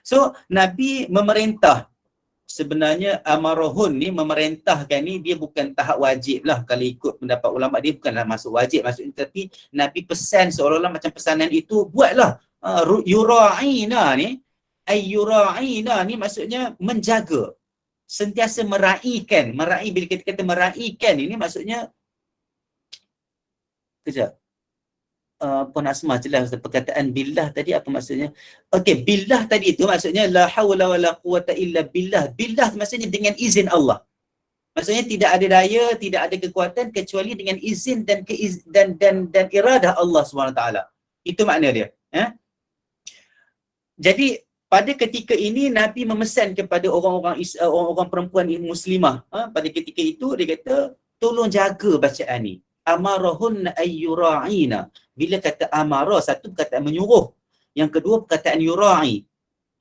So Nabi memerintah. Sebenarnya amarahun ni, memerintahkan ni, dia bukan tahap wajib lah. Kalau ikut pendapat ulama, dia bukanlah masuk wajib maksudnya, tapi Nabi pesan seolah-olah macam pesanan itu, buatlah. Yura'ina ni, ay yura'ina ni maksudnya menjaga. sentiasa meraihkan. Meraih, bila kita kata meraihkan, ini maksudnya, kejap. Puan Asma jelas perkataan billah tadi apa maksudnya? Okey, billah tadi itu maksudnya la haula wala quwata illa billah. Billah maksudnya dengan izin Allah. Maksudnya tidak ada daya, tidak ada kekuatan kecuali dengan izin dan dan iradah Allah SWT. Itu makna dia. Jadi pada ketika ini Nabi memesan kepada orang-orang perempuan muslimah. Pada ketika itu dia kata tolong jaga bacaan ni. Amarahunna ayyura'ina. Bila kata amara, satu perkataan menyuruh. Yang kedua perkataan yura'i.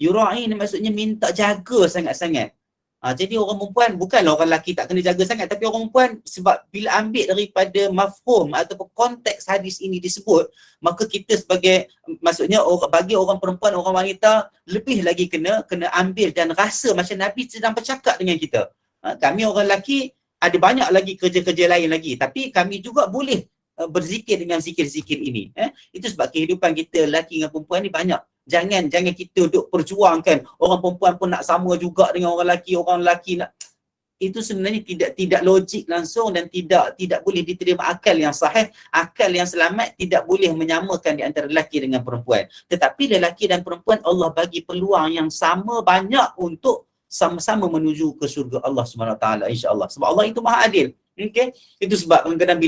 Yura'i ni maksudnya minta jaga sangat-sangat. Jadi orang perempuan, bukanlah orang lelaki tak kena jaga sangat, tapi orang perempuan sebab bila ambil daripada mafhum ataupun konteks hadis ini disebut, maka kita sebagai, maksudnya bagi orang perempuan, orang wanita, lebih lagi kena ambil dan rasa macam Nabi sedang bercakap dengan kita. Kami orang lelaki ada banyak lagi kerja-kerja lain lagi, tapi kami juga boleh berzikir dengan zikir-zikir ini. Itu sebab kehidupan kita lelaki dengan perempuan ni banyak. Jangan kita duk perjuangkan orang perempuan pun nak sama juga dengan orang lelaki nak. Itu sebenarnya tidak logik langsung dan tidak boleh diterima akal yang sahih. Akal yang selamat tidak boleh menyamakan di antara lelaki dengan perempuan. Tetapi lelaki dan perempuan Allah bagi peluang yang sama banyak untuk sama-sama menuju ke syurga Allah SWT, insya-Allah. Sebab Allah itu Maha Adil. Okay? Itu sebab kadang-kadang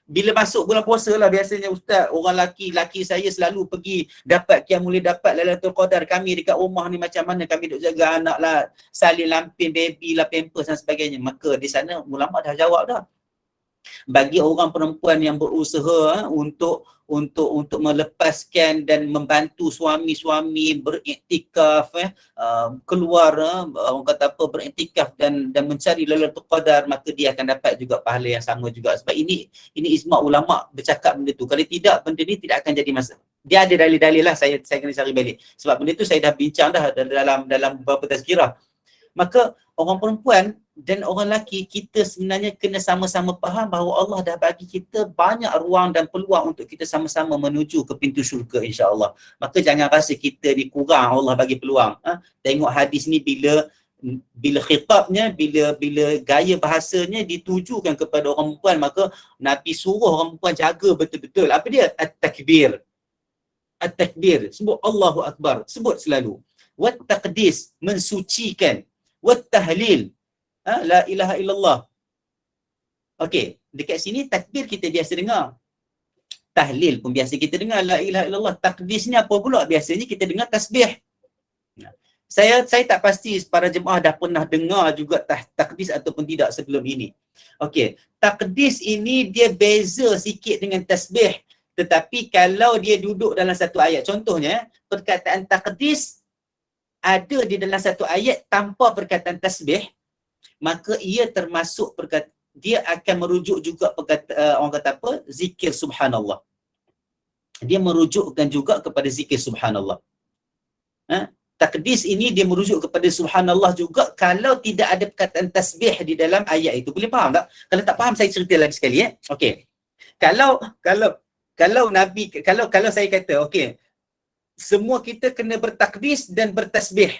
bila masuk bulan puasa lah, biasanya ustaz, orang laki saya selalu pergi dapat Qiyamul Lail, dapat Lailatul Qadar. Kami dekat rumah ni macam mana kami duk jaga anak lah, salin lampin baby lah, pampers dan sebagainya. Maka di sana ulama dah jawab dah. Bagi orang perempuan yang berusaha untuk melepaskan dan membantu suami-suami beriktikaf, keluar, orang kata apa, beriktikaf dan mencari Lailatul Qadar, maka dia akan dapat juga pahala yang sama juga. Sebab ini ijma' ulama bercakap benda tu. Kalau tidak, benda ni tidak akan jadi masalah. Dia ada dalil-dalil lah, saya kena cari balik. Sebab benda tu saya dah bincang dah dalam beberapa tazkirah. Maka orang perempuan dan orang lelaki, kita sebenarnya kena sama-sama faham bahawa Allah dah bagi kita banyak ruang dan peluang untuk kita sama-sama menuju ke pintu syurga, insya-Allah. Maka jangan rasa kita ni kurang Allah bagi peluang. Tengok hadis ni bila khitabnya, bila gaya bahasanya ditujukan kepada orang perempuan, maka Nabi suruh orang perempuan jaga betul-betul. Apa dia? At-takbir. At-takbir. Sebut Allahu Akbar. Sebut selalu. Wat-taqdis. Mensucikan. Wat-tahlil. La ilaha illallah. Okey, dekat sini takbir kita biasa dengar. Tahlil pun biasa kita dengar, la ilaha illallah. Taqdis ni apa pula? Biasanya kita dengar tasbih. Saya tak pasti para jemaah dah pernah dengar juga taqdis ataupun tidak sebelum ini. Okey, taqdis ini dia beza sikit dengan tasbih. Tetapi kalau dia duduk dalam satu ayat, contohnya perkataan taqdis ada di dalam satu ayat tanpa perkataan tasbih, maka ia termasuk dia akan merujuk juga orang kata apa? Zikir subhanallah. Dia merujukkan juga kepada zikir subhanallah. Taqdis ini dia merujuk kepada subhanallah juga kalau tidak ada perkataan tasbih di dalam ayat itu. Boleh faham tak? Kalau tak faham saya cerita lagi sekali. Okey. Kalau Nabi, kalau saya kata okey, semua kita kena bertakdis dan bertasbih.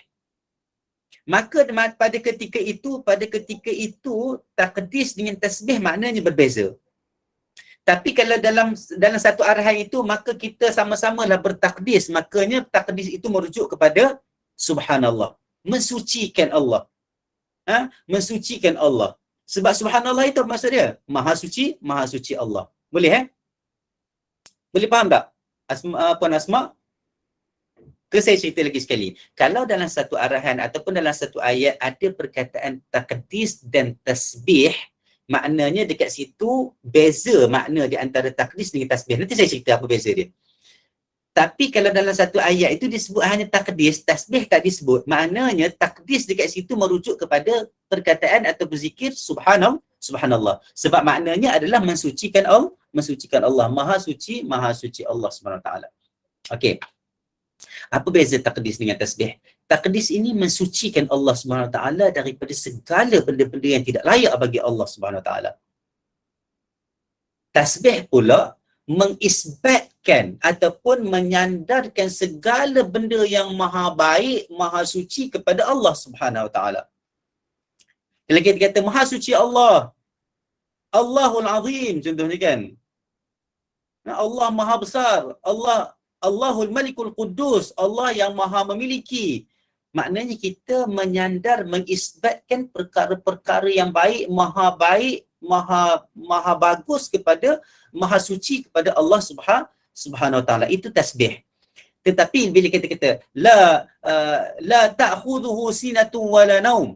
Maka pada ketika itu takdis dengan tasbih maknanya berbeza. Tapi kalau dalam satu arahan itu, maka kita sama-samalah bertakdis. Makanya takdis itu merujuk kepada subhanallah. Mensucikan Allah. Mensucikan Allah. Sebab subhanallah itu maksud dia maha suci Allah. Boleh Boleh faham tak? Puan Asma? Ke saya cerita lagi sekali. Kalau dalam satu arahan ataupun dalam satu ayat ada perkataan takdis dan tasbih, maknanya dekat situ beza makna di antara takdis dengan tasbih. Nanti saya cerita apa beza dia. Tapi kalau dalam satu ayat itu disebut hanya takdis, tasbih tak disebut, maknanya takdis dekat situ merujuk kepada perkataan atau berzikir subhanallah. Sebab maknanya adalah mensucikan Allah. Maha suci Allah SWT. Okey. Apa beza takdis dengan tasbih? Takdis ini mensucikan Allah SWT daripada segala benda-benda yang tidak layak bagi Allah SWT. Tasbih pula mengisbatkan ataupun menyandarkan segala benda yang maha baik, maha suci kepada Allah SWT. Kalau kita kata Maha Suci Allah, Allahul Azim contohnya kan. Allah Maha Besar, Allahul Malikul Quddus, Allah yang Maha memiliki. Maknanya kita menyandar, mengisbatkan perkara-perkara yang baik, maha bagus kepada, maha suci kepada Allah Subhanahu Wa Taala. Itu tasbih. Tetapi bila kita kata la ta'khudhuhu sinatun wala naum,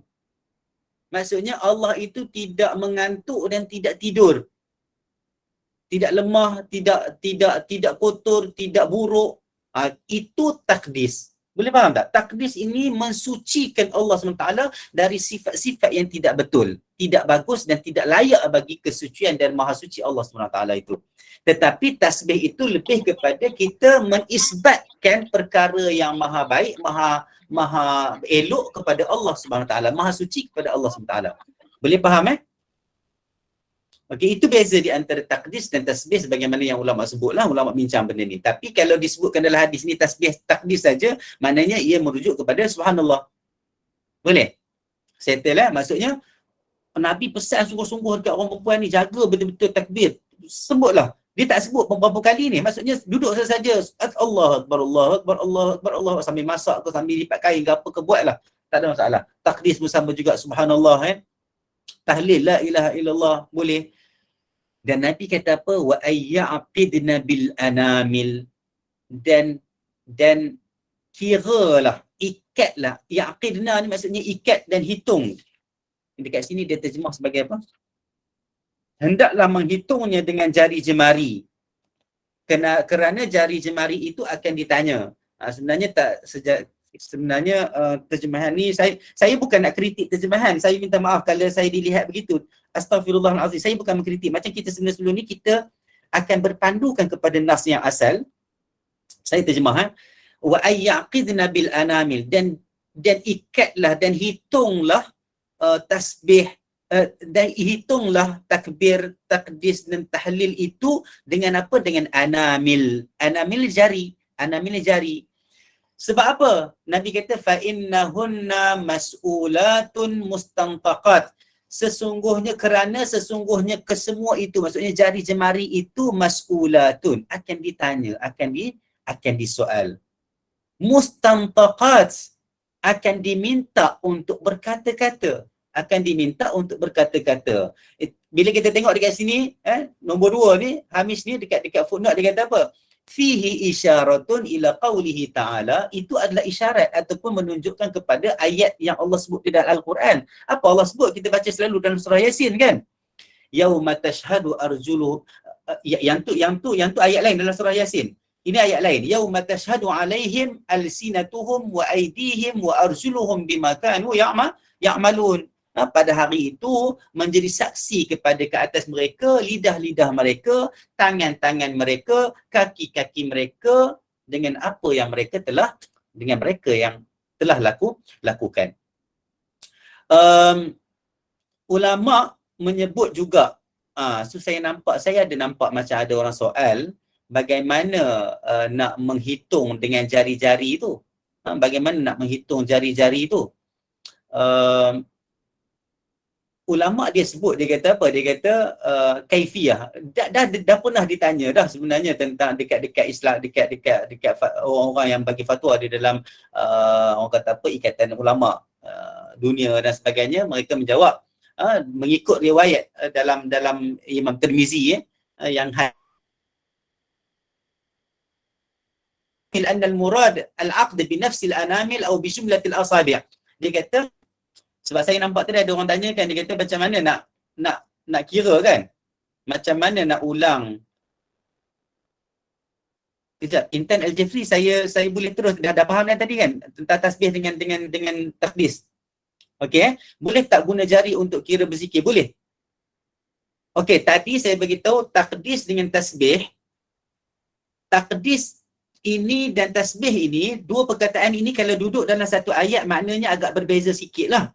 maksudnya Allah itu tidak mengantuk dan tidak tidur. Tidak lemah, tidak kotor, tidak buruk. Itu takdis. Boleh faham tak? Takdis ini mensucikan Allah SWT dari sifat-sifat yang tidak betul, tidak bagus dan tidak layak bagi kesucian dan maha suci Allah SWT itu. Tetapi tasbih itu lebih kepada kita mengisbatkan perkara yang maha baik, maha elok kepada Allah SWT, maha suci kepada Allah SWT. Boleh faham Okey, itu beza di antara takdis dan tasbih sebagaimana yang ulama sebutlah, ulama bincang benda ni. Tapi kalau disebutkan dalam hadis ni tasbih takdis saja, maknanya ia merujuk kepada subhanallah. Boleh? Settle maksudnya Nabi pesan sungguh-sungguh dekat orang perempuan ni, jaga betul-betul takbir. Sebutlah. Dia tak sebut beberapa kali ni. Maksudnya duduk saja. Allah Akbar, Allah Akbar, Allah Akbar, Allah Akbar. Sambil masak ke, sambil lipat kain ke apa ke, buatlah. Tak ada masalah. Takdis pun sama juga, subhanallah. Tahlil, la ilaha illallah, boleh. Dan Nabi kata apa? Wa ayyaqidna bil anamil. Dan kiralah, ikatlah. Yaqidna ni maksudnya ikat dan hitung. Dekat sini dia terjemah sebagai apa? Hendaklah menghitungnya dengan jari jemari. Kerana jari jemari itu akan ditanya. Sebenarnya terjemahan ni saya bukan nak kritik terjemahan. Saya minta maaf kalau saya dilihat begitu. Astaghfirullahalazim. Saya bukan mengkritik. Macam kita sebelum ni kita akan berpandukan kepada nas yang asal. Saya terjemah wa ayyaqidna bil anamil, dan ikatlah dan hitunglah tasbih dan hitunglah takbir, takdis dan tahlil itu dengan apa? Dengan anamil. Anamil jari. Sebab apa? Nabi kata fa innahunna mas'ulatun mustantaqat. Sesungguhnya kesemua itu, maksudnya jari jemari itu mas'ulatun, akan ditanya, akan disoal. Mustantaqat, akan diminta untuk berkata-kata. Bila kita tengok dekat sini, nombor 2 ni, Hamish ni dekat footnote dia kata apa? Fihi isyaratun ila qawlihi ta'ala, itu adalah isyarat ataupun menunjukkan kepada ayat yang Allah sebut di dalam Al-Quran. Apa Allah sebut? Kita baca selalu dalam surah Yasin kan? Yauma tashhadu arjulu, yang tu ayat lain dalam surah Yasin. Ini ayat lain. Yauma tashhadu alaihim alsinatuhum wa aydihim wa arjuluhum bima kanu ya'malun. Pada hari itu menjadi saksi kepada ke atas mereka, lidah-lidah mereka, tangan-tangan mereka, kaki-kaki mereka, dengan apa yang mereka telah lakukan. Ulama menyebut juga, saya ada nampak macam ada orang soal bagaimana nak menghitung dengan jari-jari itu. Bagaimana nak menghitung jari-jari itu? Ulama dia sebut, dia kata apa? Dia kata kaifiyah. Dah pernah ditanya dah sebenarnya tentang dekat Islam, dekat orang-orang yang bagi fatwa di dalam orang kata apa, ikatan ulama dunia dan sebagainya. Mereka menjawab mengikut riwayat dalam Imam Tirmizi yang anna al-murad al-aqd bi nafsi al-anamil aw bi jumlatil asabi'. Dia kata, sebab saya nampak tadi ada orang tanya kan, dia kata macam mana nak kira kan? Macam mana nak ulang? Kejap, Intan Al-Jafri, saya boleh terus, dah faham kan tadi kan tentang tasbih dengan takdis. Okey, boleh tak guna jari untuk kira berzikir? Boleh. Okey, tadi saya beritahu takdis dengan tasbih. Takdis ini dan tasbih ini, dua perkataan ini kalau duduk dalam satu ayat maknanya agak berbeza sikit lah.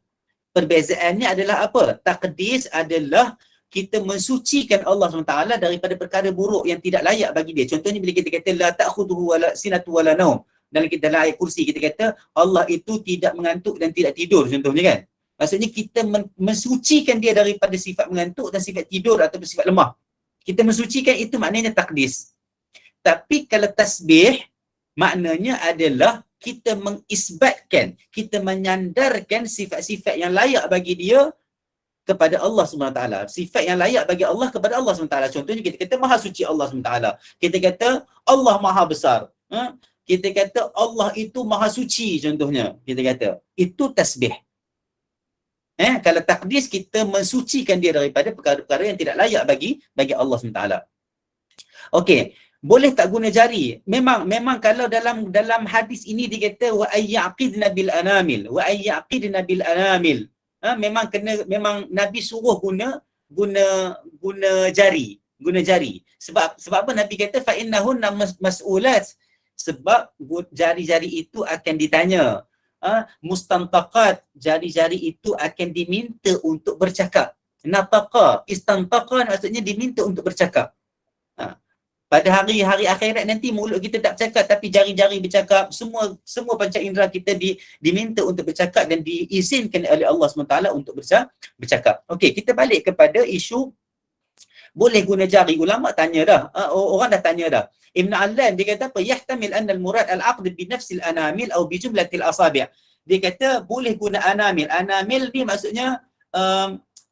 Perbezaannya adalah apa? Takdis adalah kita mensucikan Allah SWT daripada perkara buruk yang tidak layak bagi dia. Contohnya bila kita kata la ta'khudhuhu wala sinatu wala naum. Dalam ayat kursi kita kata Allah itu tidak mengantuk dan tidak tidur, contohnya kan. Maksudnya kita mensucikan dia daripada sifat mengantuk dan sifat tidur ataupun sifat lemah. Kita mensucikan, itu maknanya takdis. Tapi kalau tasbih, maknanya adalah kita mengisbatkan, kita menyandarkan sifat-sifat yang layak bagi dia kepada Allah SWT. Sifat yang layak bagi Allah kepada Allah SWT. Contohnya kita kata Maha Suci Allah SWT. Kita kata Allah Maha Besar. Kita kata Allah itu Maha Suci, contohnya. Kita kata. Itu tasbih. Kalau takdis, kita mensucikan dia daripada perkara-perkara yang tidak layak bagi Allah SWT. Okey. Boleh tak guna jari? Memang kalau dalam hadis ini dia kata wa ayyaqidna bil anamil. Wa ayyaqidna bil anamil. Memang Nabi suruh guna jari. Guna jari. Sebab apa Nabi kata fa innahunna mas'ulat? Sebab jari-jari itu akan ditanya. Mustantaqat, jari-jari itu akan diminta untuk bercakap. Nataqa, istantaqa maksudnya diminta untuk bercakap. Pada hari-hari akhirat nanti mulut kita tak bercakap tapi jari-jari bercakap. Semua panca indera kita diminta untuk bercakap dan diizinkan oleh Allah SWT untuk bercakap. Okey, kita balik kepada isu boleh guna jari. Ulama tanya dah. Orang dah tanya dah. Ibn Allan dia kata apa? Yahtamil anna al-murad al-aqd bi nafsil anamil atau bi jumlatil asabi'. Dia kata boleh guna anamil. Anamil ni maksudnya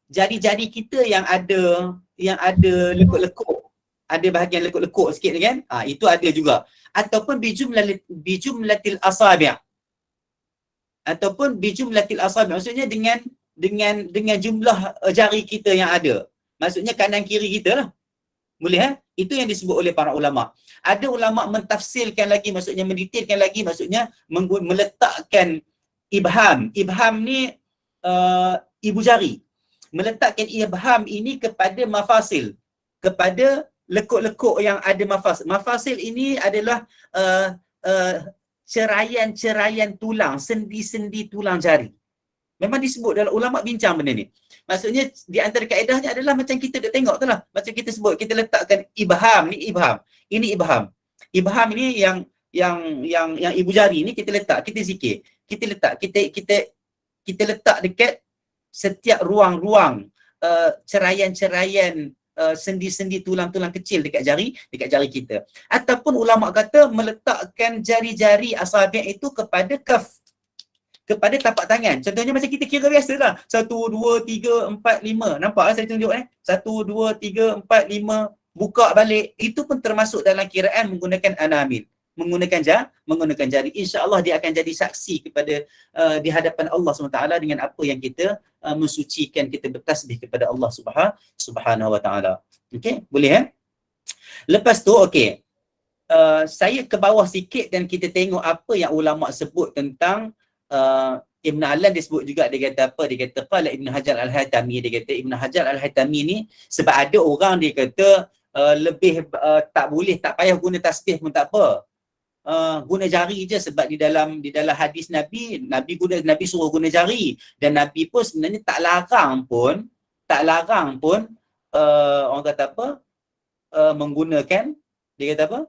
jari-jari kita yang ada lekuk-lekuk. Ada bahagian lekuk-lekuk sikit kan? Itu ada juga. Ataupun bijumlatil asabi'. Ataupun bijumlatil asabi'. Maksudnya dengan jumlah jari kita yang ada. Maksudnya kanan kiri kita lah. Boleh Itu yang disebut oleh para ulama. Ada ulama mentafsirkan lagi, maksudnya mendetailkan lagi, maksudnya meletakkan ibham. Ibham ni ibu jari. Meletakkan ibham ini kepada mafasil. Kepada lekuk-lekuk yang ada mafasil. Mafasil ini adalah ceraian-ceraian tulang, sendi-sendi tulang jari. Memang disebut dalam ulama bincang benda ni. Maksudnya di antara kaedahnya adalah macam kita dah tengok tu lah. Macam kita sebut, kita letakkan ibham, ni ibham. Ini ibham. Ibham ini yang ibu jari ni kita letak, kita zikir. Kita letak, kita letak dekat setiap ruang-ruang ceraian-ceraian sendi-sendi tulang-tulang kecil dekat jari kita. Ataupun ulama kata meletakkan jari-jari asabi' itu kepada kaf, kepada tapak tangan. Contohnya macam kita kira biasa lah. 1, 2, 3, 4, 5. Nampak lah saya tunjuk 1, 2, 3, 4, 5. Buka balik. Itu pun termasuk dalam kiraan menggunakan anamil. Menggunakan jari. InsyaAllah dia akan jadi saksi kepada di hadapan Allah SWT dengan apa yang kita mensucikan, kita bertasbih kepada Allah Subhanahu Wa Taala. Okey, boleh Lepas tu okey. Saya ke bawah sikit dan kita tengok apa yang ulama sebut tentang Ibn Allan. Dia sebut juga, dia kata apa? Dia kata qala Ibn Hajar al-Haytami, dia kata Ibn Hajar al-Haytami ni, sebab ada orang dia kata lebih tak boleh, tak payah guna tasbih pun tak apa. Guna jari je, sebab di dalam hadis Nabi suruh guna jari, dan Nabi pun sebenarnya tak larang pun orang kata apa, menggunakan, dia kata apa,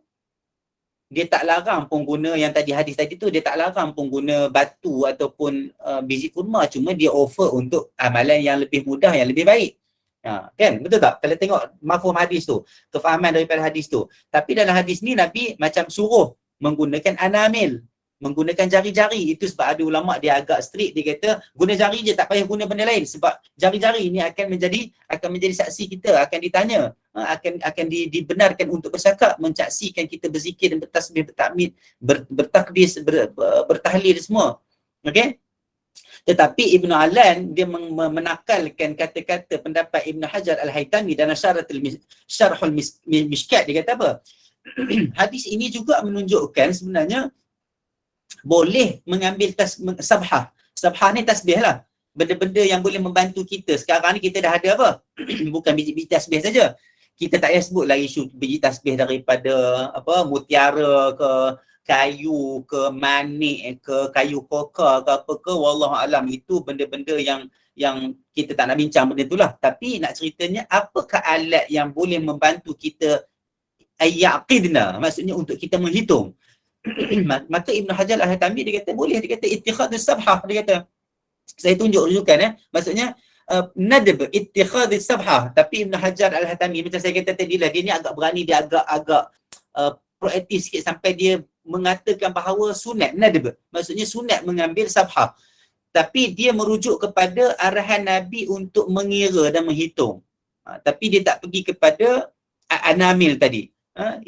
dia tak larang pun guna yang tadi hadis tadi tu, dia tak larang pun guna batu ataupun biji kurma, cuma dia offer untuk amalan yang lebih mudah, yang lebih baik. Kan? Betul tak? Kalau tengok mafhum hadis tu, kefahaman daripada hadis tu. Tapi dalam hadis ni Nabi macam suruh menggunakan anamil, menggunakan jari-jari. Itu sebab ada ulama dia agak strict, dia kata guna jari je, tak payah guna benda lain, sebab jari-jari ni akan menjadi saksi kita, akan ditanya, akan dibenarkan untuk bercakap, mencaksikan kita berzikir dan bertasbih, bertakmid, bertakdis, bertahlil semua. Okey? Tetapi Ibn Allan dia menakalkan kata-kata pendapat Ibn Hajar al-Haytami dalam Syarhul Mishkat. Dia kata apa? Hadis ini juga menunjukkan sebenarnya boleh mengambil sabhah. Sabhah ni tasbih lah. Benda-benda yang boleh membantu kita. Sekarang ni kita dah ada apa? Bukan biji-biji tasbih saja. Kita tak payah sebutlah isu biji tasbih daripada apa, mutiara ke, kayu ke, manik ke, kayu koka ke apa ke, wallahualam. Itu benda-benda yang kita tak nak bincang benda itulah. Tapi nak ceritanya, apakah alat yang boleh membantu kita ayyaqidna, maksudnya untuk kita menghitung. Maka Ibn Hajar al-Haytami dia kata boleh, dia kata ittikhadus sabhah, dia kata Saya tunjuk rujukan maksudnya nadb ittikhadhi sabha, tapi Ibn Hajar Al-Haytami macam saya kata tadi lah, dia ni agak berani, dia agak proaktif sikit sampai dia mengatakan bahawa sunat nadb, maksudnya sunat mengambil sabha, tapi dia merujuk kepada arahan Nabi untuk mengira dan menghitung. Tapi dia tak pergi kepada anamil tadi,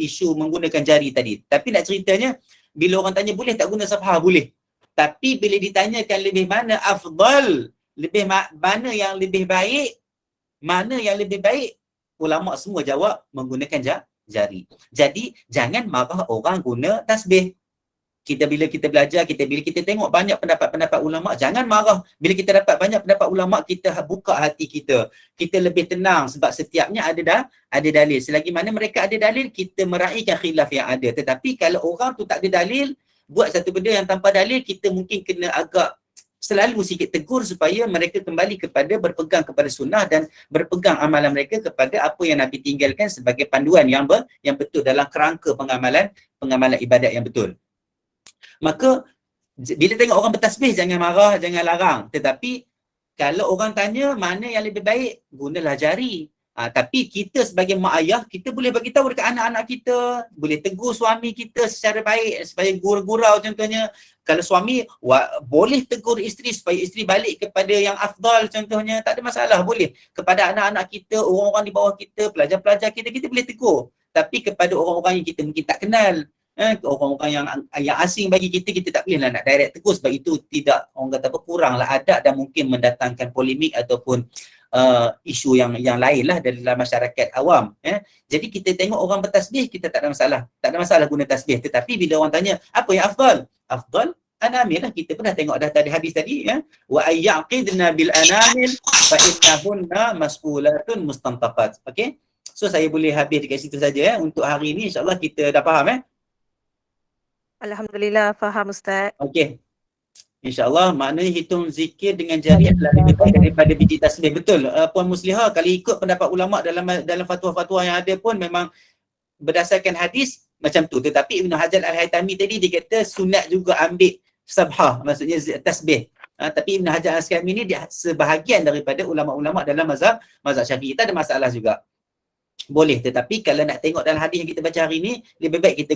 isu menggunakan jari tadi. Tapi nak ceritanya, bila orang tanya boleh tak guna sabha, boleh. Tapi bila ditanyakan lebih mana afdal, mana yang lebih baik, ulama semua jawab menggunakan jari. Jadi jangan marah orang guna tasbih. Bila kita belajar, bila kita tengok banyak pendapat-pendapat ulama, jangan marah. Bila kita dapat banyak pendapat ulama, kita buka hati kita. Kita lebih tenang sebab setiapnya ada dalil. Selagi mana mereka ada dalil, kita meraihkan khilaf yang ada. Tetapi kalau orang tu tak ada dalil, buat satu benda yang tanpa dalil, kita mungkin kena agak selalu sikit tegur supaya mereka kembali kepada berpegang kepada sunnah dan berpegang amalan mereka kepada apa yang Nabi tinggalkan sebagai panduan yang betul dalam kerangka pengamalan ibadat yang betul. Maka bila tengok orang bertasbih, jangan marah, jangan larang. Tetapi kalau orang tanya mana yang lebih baik, gunalah jari. Tapi kita sebagai mak ayah, kita boleh bagi tahu dekat anak-anak kita, boleh tegur suami kita secara baik supaya gurau-gurau contohnya. Kalau suami boleh tegur isteri supaya isteri balik kepada yang afdal contohnya, tak ada masalah, boleh. Kepada anak-anak kita, orang-orang di bawah kita, pelajar-pelajar kita boleh tegur. Tapi kepada orang-orang yang kita mungkin tak kenal, orang-orang yang asing bagi kita tak bolehlah nak direct tegur, sebab itu tidak, orang kata apa, kuranglah adab dan mungkin mendatangkan polemik ataupun isu yang lain lah dalam masyarakat awam. Jadi kita tengok orang bertasbih, kita tak ada masalah guna tasbih. Tetapi bila orang tanya apa yang afdal anamil lah, kita pernah tengok dah tadi hadis tadi, wa ayyaqidna bil anamil fa innahunna mas'ulatun mustantaqat. Okey, so saya boleh habis dekat situ saja untuk hari ini. InsyaAllah kita dah faham. Alhamdulillah, faham Ustaz. Okey, InsyaAllah maknanya hitung zikir dengan jari adalah lebih baik daripada biji tasbih. Betul, Puan Muslihah, kalau ikut pendapat ulama dalam fatwa-fatwa yang ada pun memang berdasarkan hadis macam tu. Tetapi Ibn Hajar Al-Haytami tadi dia kata sunat juga ambil sabhah, maksudnya tasbih. Tapi Ibn Hajar Al-Haytami ni dia sebahagian daripada ulama-ulama dalam mazhab Syafi'i. Tak ada masalah juga, boleh. Tetapi kalau nak tengok dalam hadis yang kita baca hari ni, lebih baik kita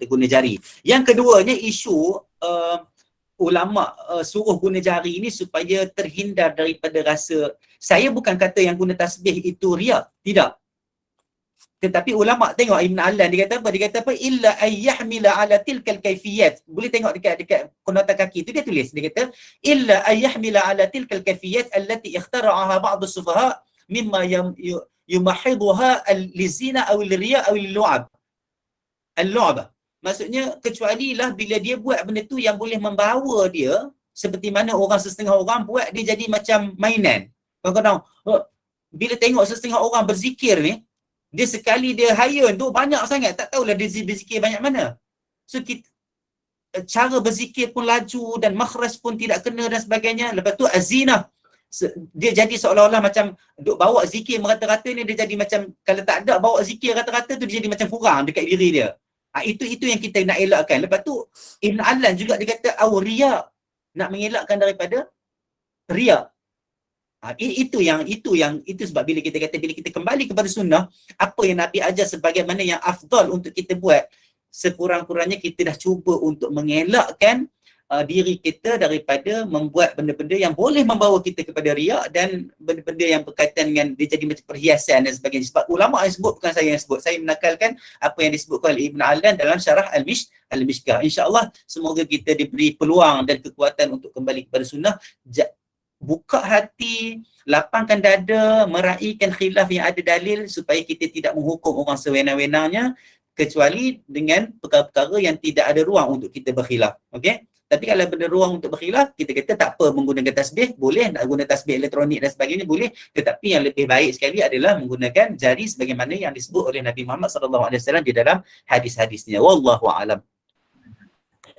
guna jari. Yang keduanya, isu ulama suruh guna jari ini supaya terhindar daripada rasa, saya bukan kata yang guna tasbih itu riak, tidak. Tetapi ulama tengok Ibn Allan dia kata apa? Illa ayyahmila ala tilkal kaifiyat. Boleh tengok dekat konota kaki tu dia tulis, dia kata illa ayyahmila ala tilkal kaifiyat allati ikhtara'aha ba'd as-sufaha mimma yumahidhuha al-lizina aw al-riya aw al-lu'ab. Al-lu'ab maksudnya kecuali lah bila dia buat benda tu yang boleh membawa dia seperti mana orang setengah orang buat dia jadi macam mainan. Kadang-kadang bila tengok setengah orang berzikir ni, dia sekali dia hayun tu banyak sangat, tak tahulah dia berzikir banyak mana. So kita, cara berzikir pun laju dan makhraj pun tidak kena dan sebagainya. Lepas tu azinah, dia jadi seolah-olah macam duk bawa zikir merata-rata ni, dia jadi macam kalau tak ada bawa zikir rata-rata tu dia jadi macam kurang dekat diri dia. Itu yang kita nak elakkan. Lepas tu Ibn Allan juga dia kata riya, nak mengelakkan daripada riya. Itu sebab bila kita kata bila kita kembali kepada sunnah, apa yang Nabi ajar sebagaimana yang afdal untuk kita buat, sekurang-kurangnya kita dah cuba untuk mengelakkan diri kita daripada membuat benda-benda yang boleh membawa kita kepada riak dan benda-benda yang berkaitan dengan dia jadi macam perhiasan dan sebagainya. Sebab ulama yang sebut, bukan saya yang sebut. Saya menakalkan apa yang disebutkan oleh Ibn Allan dalam syarah Al-Mishkah. InsyaAllah semoga kita diberi peluang dan kekuatan untuk kembali kepada sunnah. Buka hati, lapangkan dada, meraihkan khilaf yang ada dalil supaya kita tidak menghukum orang sewenang-wenangnya kecuali dengan perkara-perkara yang tidak ada ruang untuk kita berkhilaf. Okey? Tapi kalau benda ruang untuk berkhilaf, kita kata tak apa menggunakan tasbih, boleh. Nak guna tasbih elektronik dan sebagainya, boleh. Tetapi yang lebih baik sekali adalah menggunakan jari sebagaimana yang disebut oleh Nabi Muhammad SAW di dalam hadis-hadisnya. Wallahu a'lam.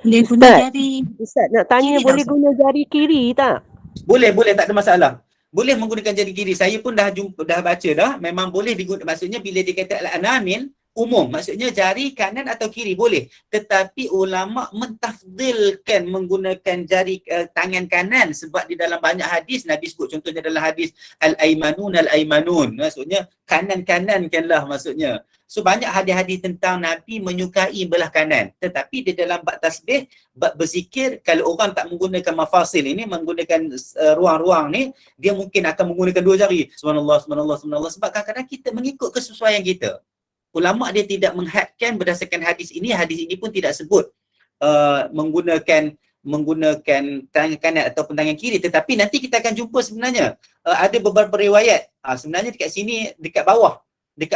Boleh guna jari. Ustaz nak tanya, boleh guna jari kiri tak? Boleh, tak ada masalah. Boleh menggunakan jari kiri. Saya pun dah baca dah, memang boleh digunakan. Maksudnya bila dia kata al-anamil, umum. Maksudnya jari kanan atau kiri boleh. Tetapi ulama mentafdilkan menggunakan jari tangan kanan sebab di dalam banyak hadis Nabi sebut, contohnya dalam hadis al-aimanun. Maksudnya kanan-kanankanlah maksudnya. So banyak hadis-hadis tentang Nabi menyukai belah kanan. Tetapi di dalam bab tasbih, bab berzikir, kalau orang tak menggunakan mafasil ini, menggunakan ruang-ruang ni, dia mungkin akan menggunakan dua jari. Subhanallah, subhanallah, subhanallah. Sebab kadang-kadang kita mengikut kesesuaian kita. Ulama dia tidak menghadkan berdasarkan hadis ini pun tidak sebut menggunakan tangan kanan ataupun tangan kiri, tetapi nanti kita akan jumpa sebenarnya ada beberapa riwayat. Sebenarnya dekat sini, dekat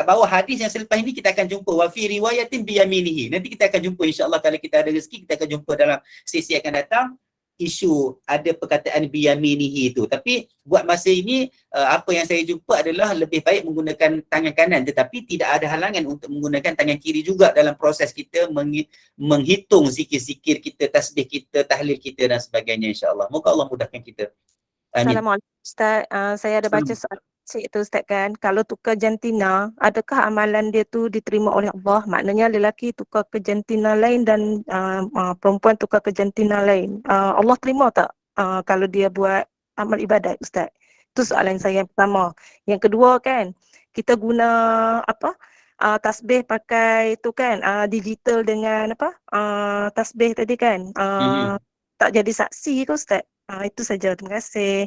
bawah hadis yang selepas ini kita akan jumpa wa fi riwayatin bi yaminihi. Nanti kita akan jumpa insya-Allah, kalau kita ada rezeki kita akan jumpa dalam sesi akan datang isu ada perkataan bi yaminihi itu. Tapi buat masa ini apa yang saya jumpa adalah lebih baik menggunakan tangan kanan, tetapi tidak ada halangan untuk menggunakan tangan kiri juga dalam proses kita menghitung zikir-zikir kita, tasbih kita, tahlil kita dan sebagainya insya-Allah. Moga Allah mudahkan kita. Amin. Assalamualaikum Ustaz. Saya ada baca soal itu Ustaz kan. Kalau tukar jantina, adakah amalan dia tu diterima oleh Allah? Maknanya lelaki tukar ke jantina lain dan perempuan tukar ke jantina lain. Allah terima tak kalau dia buat amal ibadat Ustaz? Itu soalan saya yang pertama. Yang kedua kan, kita guna tasbih pakai tu kan, digital dengan tasbih tadi kan. Tak jadi saksi ke Ustaz? Itu saja. Terima kasih.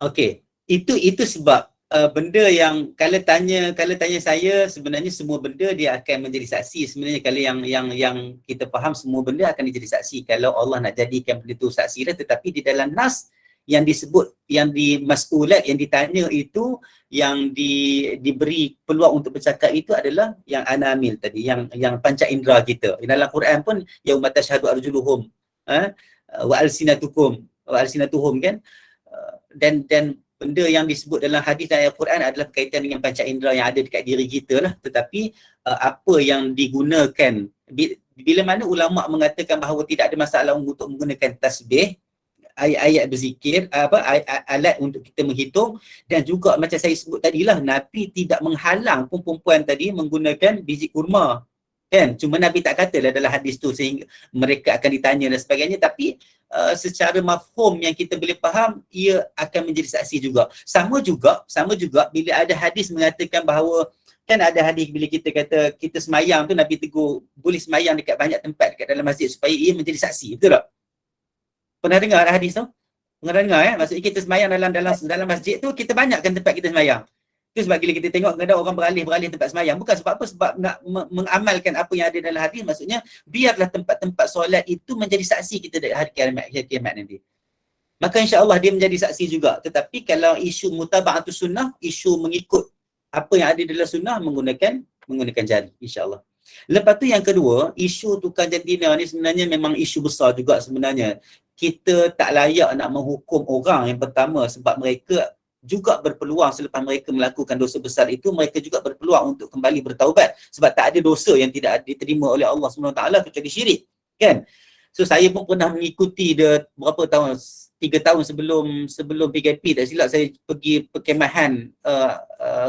Okey. Itu sebab benda yang kalau tanya saya, sebenarnya semua benda dia akan menjadi saksi. Sebenarnya kalau yang kita faham, semua benda akan menjadi saksi kalau Allah nak jadikan benda tu saksi lah. Tetapi di dalam nas yang disebut, yang di mas'ulat, yang ditanya itu, yang diberi peluang untuk bercakap itu adalah yang anamil tadi, yang panca indera kita. Dalam Quran pun yauma tashhadu arjuluhum wa alsinatuhum kan, dan benda yang disebut dalam hadis dan ayat Quran adalah berkaitan dengan panca indera yang ada dekat diri kita lah. Tetapi apa yang digunakan, bila mana ulama mengatakan bahawa tidak ada masalah untuk menggunakan tasbih, ayat-ayat berzikir, alat untuk kita menghitung, dan juga macam saya sebut tadilah, Nabi tidak menghalang pun perempuan tadi menggunakan biji kurma kan. Cuma Nabi tak katalah dalam hadis tu sehingga mereka akan ditanya dan sebagainya, tapi secara mafhum yang kita boleh faham, ia akan menjadi saksi juga. Sama juga bila ada hadis mengatakan bahawa, kan ada hadis bila kita kata kita semayang tu, Nabi tegur boleh semayang dekat banyak tempat dekat dalam masjid supaya ia menjadi saksi. Betul tak? Pernah dengar hadis tu? Pernah dengar ya? Maksudnya kita semayang dalam masjid tu, kita banyakkan tempat kita semayang. Itu sebab bila kita tengok kadang orang beralih tempat semayang, bukan sebab apa, sebab nak mengamalkan apa yang ada dalam hadis. Maksudnya biarlah tempat-tempat solat itu menjadi saksi kita di hari kiamat nanti. Maka insya-Allah dia menjadi saksi juga. Tetapi kalau isu mutaba'atus sunnah, isu mengikut apa yang ada dalam sunnah, menggunakan jari insya-Allah. Lepas tu yang kedua, isu tukar jantina ni sebenarnya memang isu besar juga sebenarnya. Kita tak layak nak menghukum orang yang pertama sebab mereka juga berpeluang selepas mereka melakukan dosa besar itu, mereka juga berpeluang untuk kembali bertaubat, sebab tak ada dosa yang tidak diterima oleh Allah SWT kecuali syirik kan. So saya pun pernah mengikuti berapa tahun, 3 tahun sebelum PKP tak silap, saya pergi perkemahan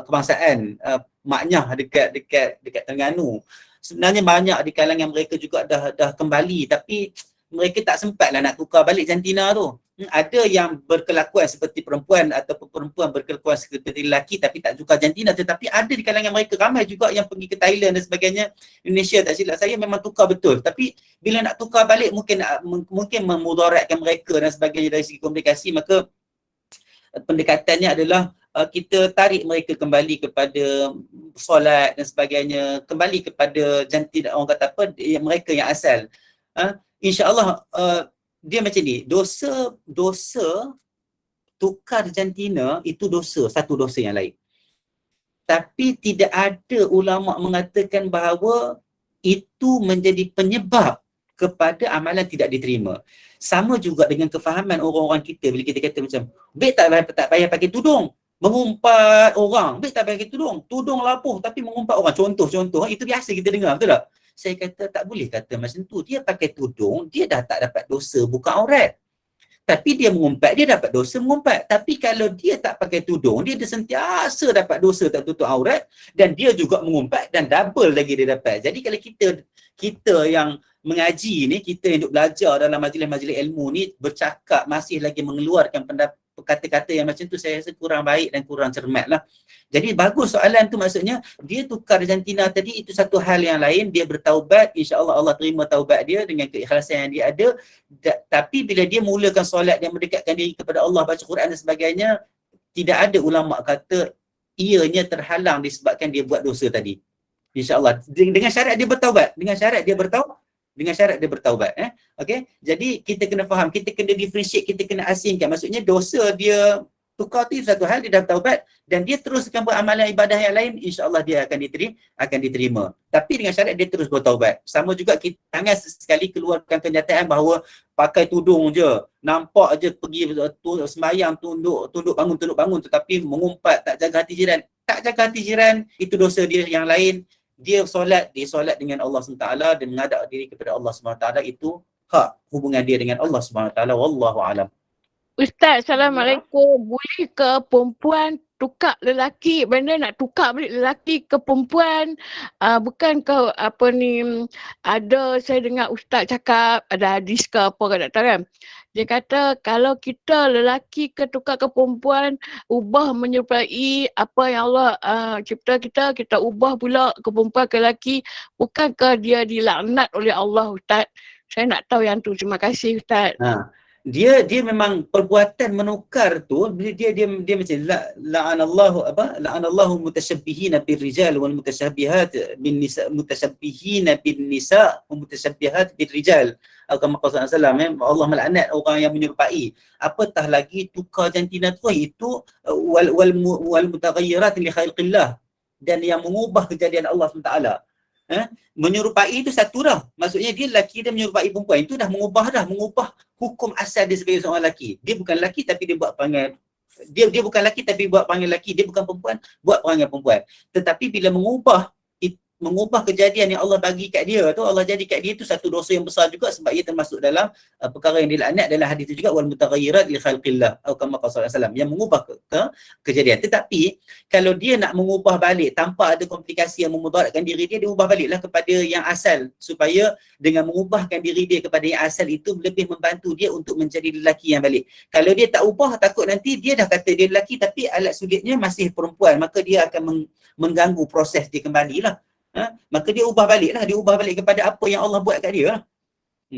kebangsaan Maknyah dekat Terengganu. Sebenarnya banyak di kalangan mereka juga dah kembali, tapi mereka tak sempatlah nak tukar balik jantina tu. Ada yang berkelakuan seperti perempuan ataupun perempuan berkelakuan seperti lelaki tapi tak tukar jantina, tetapi ada di kalangan mereka ramai juga yang pergi ke Thailand dan sebagainya. Indonesia tak silap saya memang tukar betul, tapi bila nak tukar balik mungkin memudaratkan mereka dan sebagainya dari segi komunikasi. Maka pendekatannya adalah kita tarik mereka kembali kepada solat dan sebagainya, kembali kepada jantina, orang kata apa, mereka yang asal. InsyaAllah dia macam ni, dosa tukar jantina itu satu dosa yang lain. Tapi tidak ada ulama mengatakan bahawa itu menjadi penyebab kepada amalan tidak diterima. Sama juga dengan kefahaman orang-orang kita bila kita kata macam, baik tak payah pakai tudung, mengumpat orang, baik tak payah pakai tudung lapuh tapi mengumpat orang. Contoh itu biasa kita dengar, betul tak? Saya kata tak boleh kata macam tu. Dia pakai tudung, dia dah tak dapat dosa buka aurat. tapi dia mengumpat, dia dapat dosa mengumpat. Tapi kalau dia tak pakai tudung, dia sentiasa dapat dosa tak tutup aurat, dan dia juga mengumpat, dan double lagi dia dapat. Jadi kalau kita yang mengaji ni, kita yang duk belajar dalam majlis-majlis ilmu ni, bercakap masih lagi mengeluarkan kata-kata yang macam tu, saya rasa kurang baik dan kurang cermat lah. Jadi bagus soalan tu, maksudnya dia tukar jantina tadi, itu satu hal yang lain. Dia bertaubat, insya-Allah Allah terima taubat dia dengan keikhlasan yang dia ada. Tapi bila dia mulakan solat, dia mendekatkan diri kepada Allah, baca Quran dan sebagainya, tidak ada ulama kata ianya terhalang disebabkan dia buat dosa tadi. InsyaAllah dengan syarat dia bertaubat, dengan syarat dia bertaubat. Okey, jadi kita kena faham, kita kena differentiate, kita kena asingkan. Maksudnya dosa dia tukar tu satu hal, dia dah taubat dan dia teruskan buat amalan ibadah yang lain, insya-Allah dia akan diterima. Tapi dengan syarat dia terus bertaubat. Sama juga kita jangan sekali keluarkan kenyataan bahawa pakai tudung je, nampak je pergi sembahyang, tunduk bangun tetapi mengumpat, tak jaga hati jiran. Tak jaga hati jiran, itu dosa dia yang lain. Dia solat dengan Allah SWT dan menghadap diri kepada Allah SWT, itu hak hubungan dia dengan Allah SWT. Wallahu a'lam. Ustaz, Assalamualaikum. Boleh ke perempuan tukar lelaki, benda nak tukar balik lelaki ke perempuan? Bukan ke ada saya dengar Ustaz cakap, ada hadis ke apa ke tak tahu kan. Dia kata kalau kita lelaki ke tukar ke perempuan, ubah menyerupai apa yang Allah cipta kita ubah pula ke perempuan ke lelaki. Bukankah dia dilaknat oleh Allah, Ustaz? Saya nak tahu yang tu. Terima kasih, Ustaz. Dia memang perbuatan menukar tu, dia macam la'anallahu mutasyabbihina birrijal wal mutashabbihat bin nisa, mutasyabbihina bin nisa wa mutashabbihat birrijal. Kama qala sallallahu Allah melaknat orang yang menyerupai. Apatah lagi tukar jantina tu, itu wal mutaghayyirat li khalqillah, dan yang mengubah kejadian Allah SWT. Menyerupai itu satu dah. Maksudnya dia lelaki, dia menyerupai perempuan, itu dah mengubah hukum asal dia sebagai seorang lelaki. Dia bukan lelaki tapi dia buat perangai, dia bukan lelaki tapi buat perangai lelaki, dia bukan perempuan buat perangai perempuan. Tetapi bila mengubah kejadian yang Allah bagi kat dia tu, Allah jadi kat dia tu satu dosa yang besar juga, sebab ia termasuk dalam perkara yang dilaknat dalam hadis itu juga, wal mutaghayyirat li khalqillah atau kama qala sallallahu, yang mengubah kejadian. Tetapi kalau dia nak mengubah balik tanpa ada komplikasi yang memudaratkan diri dia ubah baliklah kepada yang asal, supaya dengan mengubahkan diri dia kepada yang asal itu lebih membantu dia untuk menjadi lelaki yang balik. Kalau dia tak ubah, takut nanti dia dah kata dia lelaki tapi alat sulitnya masih perempuan, maka dia akan mengganggu proses dia kembali lah. Maka dia ubah balik kepada apa yang Allah buat kat dia lah.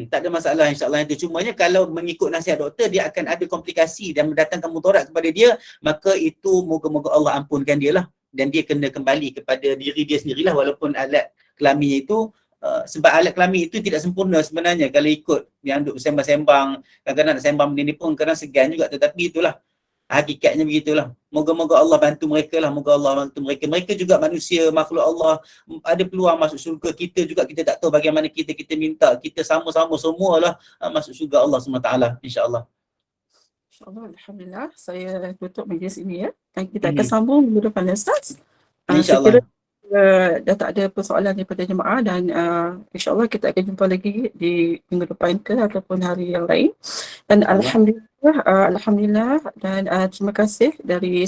Tak ada masalah, insyaAllah itu. Cumanya kalau mengikut nasihat doktor, dia akan ada komplikasi dan mendatangkan mudarat kepada dia, maka itu moga-moga Allah ampunkan dia lah, dan dia kena kembali kepada diri dia sendirilah. Walaupun alat kelamin itu sebab alat kelamin itu tidak sempurna sebenarnya. Kalau ikut yang duk sembang-sembang, kadang-kadang nak sembang benda ni pun kadang segan juga, tetapi itulah hakikatnya, begitulah. Moga-moga Allah bantu mereka lah. Moga Allah bantu mereka. Mereka juga manusia, makhluk Allah, ada peluang masuk syurga. Kita juga, kita tak tahu bagaimana kita minta. Kita sama-sama semualah masuk syurga Allah SWT, insyaAllah. InsyaAllah, Alhamdulillah. Saya tutup majlis ini ya. Dan kita akan sambung minggu depan, Ustaz. InsyaAllah. Dah tak ada persoalan daripada jemaah, dan insyaAllah kita akan jumpa lagi di minggu depan ke ataupun hari yang lain. Dan Alhamdulillah, dan terima kasih dari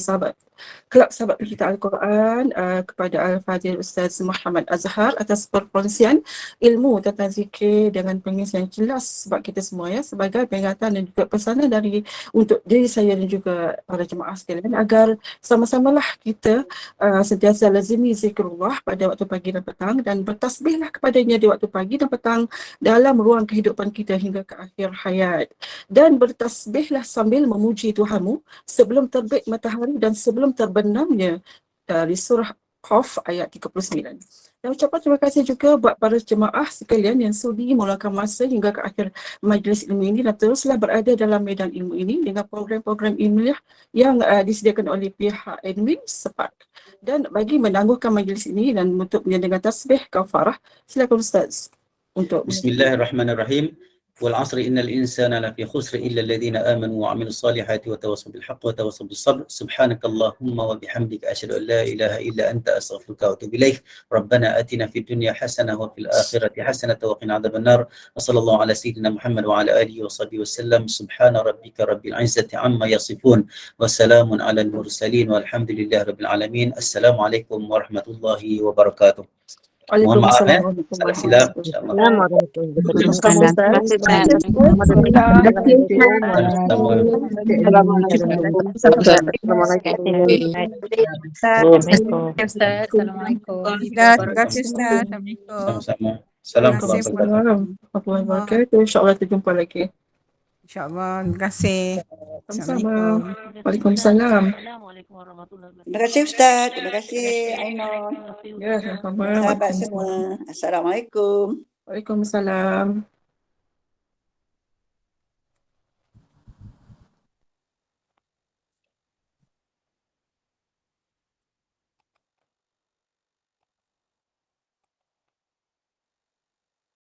Kelab Sahabat Kita Al-Quran kepada Al-Fadhil Ustaz Muhammad Azhar atas perkongsian ilmu tentang zikir dengan pengisian jelas sebab kita semua ya, sebagai peringatan dan juga pesanan untuk diri saya dan juga para jemaah sekalian, agar sama-samalah kita sentiasa lazimi zikrullah pada waktu pagi dan petang, dan bertasbihlah kepadanya di waktu pagi dan petang dalam ruang kehidupan kita hingga ke akhir hayat. Dan bertasbihlah sambil memuji Tuhanmu sebelum terbit matahari dan sebelum terbenamnya, dari surah Qaf ayat 39. Dan ucapan terima kasih juga buat para jemaah sekalian yang sudi meluangkan masa hingga ke akhir majlis ilmu ini dan teruslah berada dalam medan ilmu ini dengan program-program ilmiah yang disediakan oleh pihak admin SEPAK. Dan bagi menangguhkan majlis ini dan untuk menyediakan tasbih kafarah, silakan Ustaz untuk Bismillahirrahmanirrahim. والعصر إن الإنسان لفي خسر إلا الذين آمنوا وعملوا الصالحات وتواصوا بالحق وتواصوا بالصبر سبحانك اللهم وبحمدك أشهد أن لا إله إلا أنت أستغفرك وأتوب إليك ربنا آتنا في الدنيا حسنة وفي الآخرة حسنة وقنا عذاب النار وصلى الله على سيدنا محمد وعلى آله وصحبه وسلم سبحان ربك رب العزة عما يصفون وسلام على المرسلين والحمد لله رب العالمين السلام عليكم ورحمة الله وبركاته. Mohon maaf Waalaikumsalam salah warahmatullahi silap wabarakatuh. insyaAllah. Assalamualaikum Sama Ustaz. Ustaz. Assalamualaikum. Terima kasih Ustaz. Assalamualaikum. Sama-sama. Salam Terima kasih. Warahmatullahi wabarakatuh. InsyaAllah kita jumpa lagi. InsyaAllah. Terima kasih. Sama-sama. Waalaikumsalam. Terima kasih Ustaz. Terima kasih Ainul. Ya, sama-sama. Sahabat semua. Assalamualaikum. Waalaikumsalam.